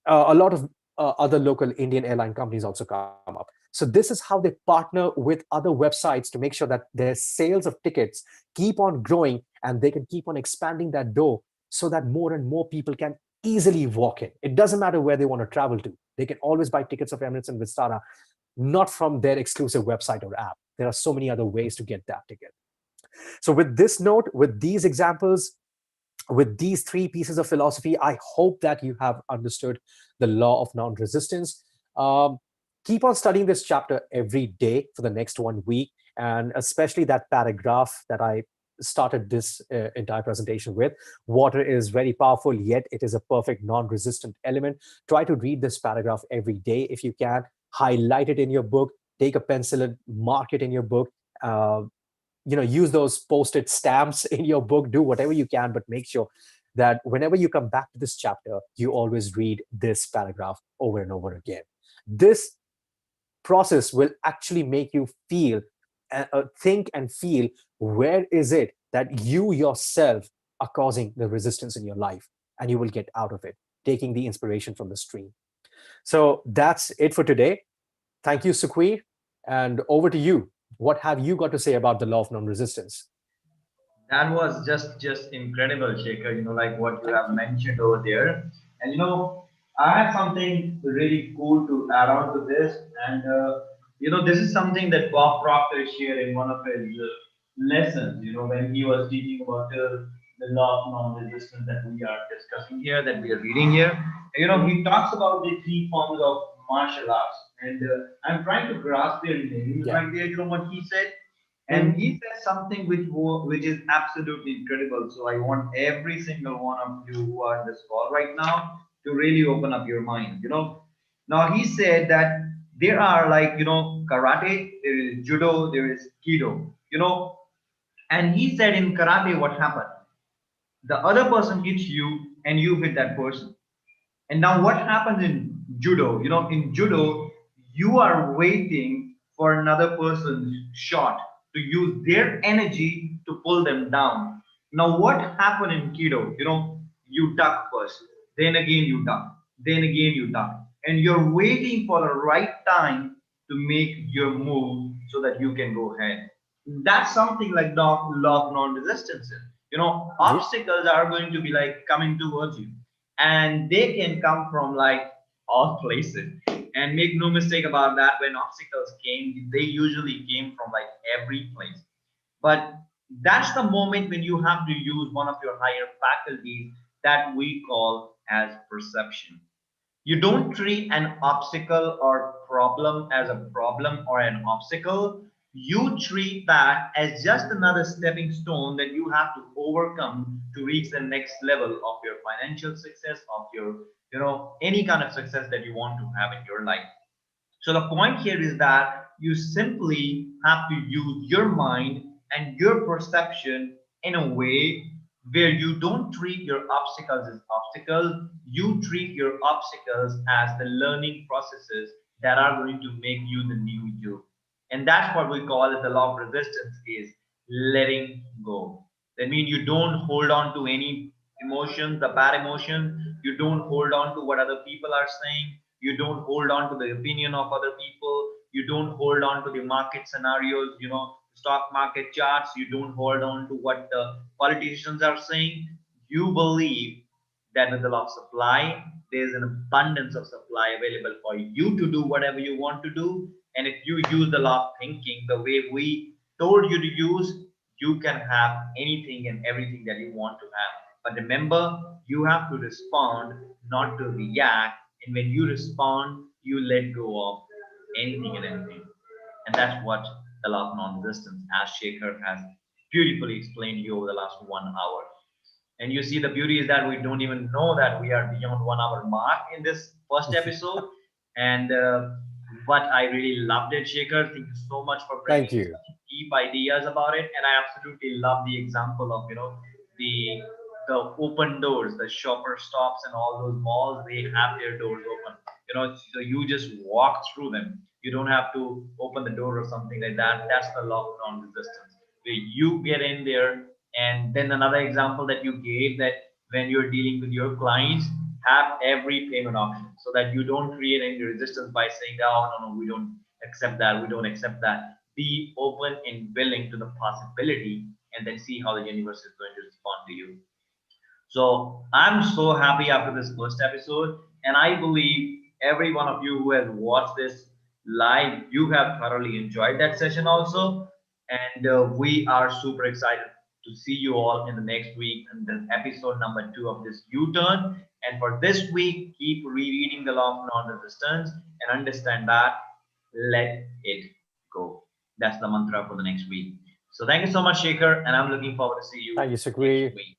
A lot of other local Indian airline companies also come up. So this is how they partner with other websites to make sure that their sales of tickets keep on growing and they can keep on expanding that door so that more and more people can easily walk in. It doesn't matter where they want to travel to. They can always buy tickets of Emirates and Vistara, not from their exclusive website or app. There are so many other ways to get that ticket. So with this note, with these examples, with these three pieces of philosophy, I hope that you have understood the law of non-resistance. Keep on studying this chapter every day for the next 1 week, and especially that paragraph that I started this entire presentation with. Water is very powerful, yet it is a perfect non-resistant element. Try to read this paragraph every day if you can. Highlight it in your book. Take a pencil and mark it in your book. Use those post-it stamps in your book. Do whatever you can, but make sure that whenever you come back to this chapter, you always read this paragraph over and over again. This process will actually make you feel, think and feel, where is it that you yourself are causing the resistance in your life, and you will get out of it, taking the inspiration from the stream. So that's it for today. Thank you, Sukhveer, and over to you. What have you got to say about the law of non-resistance? That was just incredible, Shaker. Like what you Thank have you. mentioned over there. And I have something really cool to add on to this. And this is something that Bob Proctor shared in one of his lessons. When he was teaching about the law of non-resistance that we are discussing here, that we are reading here. He talks about the three forms of martial arts, and I'm trying to grasp their names Yeah. right there. What he said, and Mhm. he says something which is absolutely incredible. So I want every single one of you who are in this call right now to really open up your mind. Now he said that There are, like, karate, there is judo, there is kido, and he said in karate, what happened? The other person hits you and you hit that person. And now what happens in judo? In judo, you are waiting for another person's shot to use their energy to pull them down. Now what happened in kido? You duck first, then again you duck, then again you duck, and you're waiting for the right time to make your move so that you can go ahead. That's something like law of non-resistance. Yeah. Obstacles are going to be like coming towards you, and they can come from like all places. And make no mistake about that, when obstacles came, they usually came from like every place. But that's the moment when you have to use one of your higher faculties that we call as perception. You don't treat an obstacle or problem as a problem or an obstacle. You treat that as just another stepping stone that you have to overcome to reach the next level of your financial success, of your, any kind of success that you want to have in your life. So the point here is that you simply have to use your mind and your perception in a way where you don't treat your obstacles as obstacles, you treat your obstacles as the learning processes that are going to make you the new you. And that's what we call as the law of resistance, is letting go. That means you don't hold on to any emotions, the bad emotion. You don't hold on to what other people are saying. You don't hold on to the opinion of other people. You don't hold on to the market scenarios, stock market charts. You don't hold on to what the politicians are saying. You believe that with the law of supply, there's an abundance of supply available for you to do whatever you want to do. And if you use the law of thinking the way we told you to use, you can have anything and everything that you want to have. But remember, you have to respond, not to react. And when you respond, you let go of anything and everything. And that's what the law of non-resistance, as Shekhar has beautifully explained to you over the last 1 hour. And you see, the beauty is that we don't even know that we are beyond 1 hour mark in this first episode. And what I really loved it, Shekhar. Thank you so much for Thank bringing you. such deep ideas about it. And I absolutely love the example of, the the open doors, the shopper stops and all those malls, they have their doors open. So you just walk through them. You don't have to open the door or something like that. That's the law of non-resistance, where you get in there. And then another example that you gave, that when you're dealing with your clients, have every payment option so that you don't create any resistance by saying, oh, no, no, we don't accept that, we don't accept that. Be open and willing to the possibility, and then see how the universe is going to respond to you. So I'm so happy after this first episode, and I believe every one of you who has watched this live, you have thoroughly enjoyed that session also. And we are super excited to see you all in the next week in the episode number 2 of this U-turn. And for this week, keep rereading the law of non-resistance and understand that let it go. That's the mantra for the next week. So thank you so much, Shaker, and I'm looking forward to see you Thank you, next Sukri. week.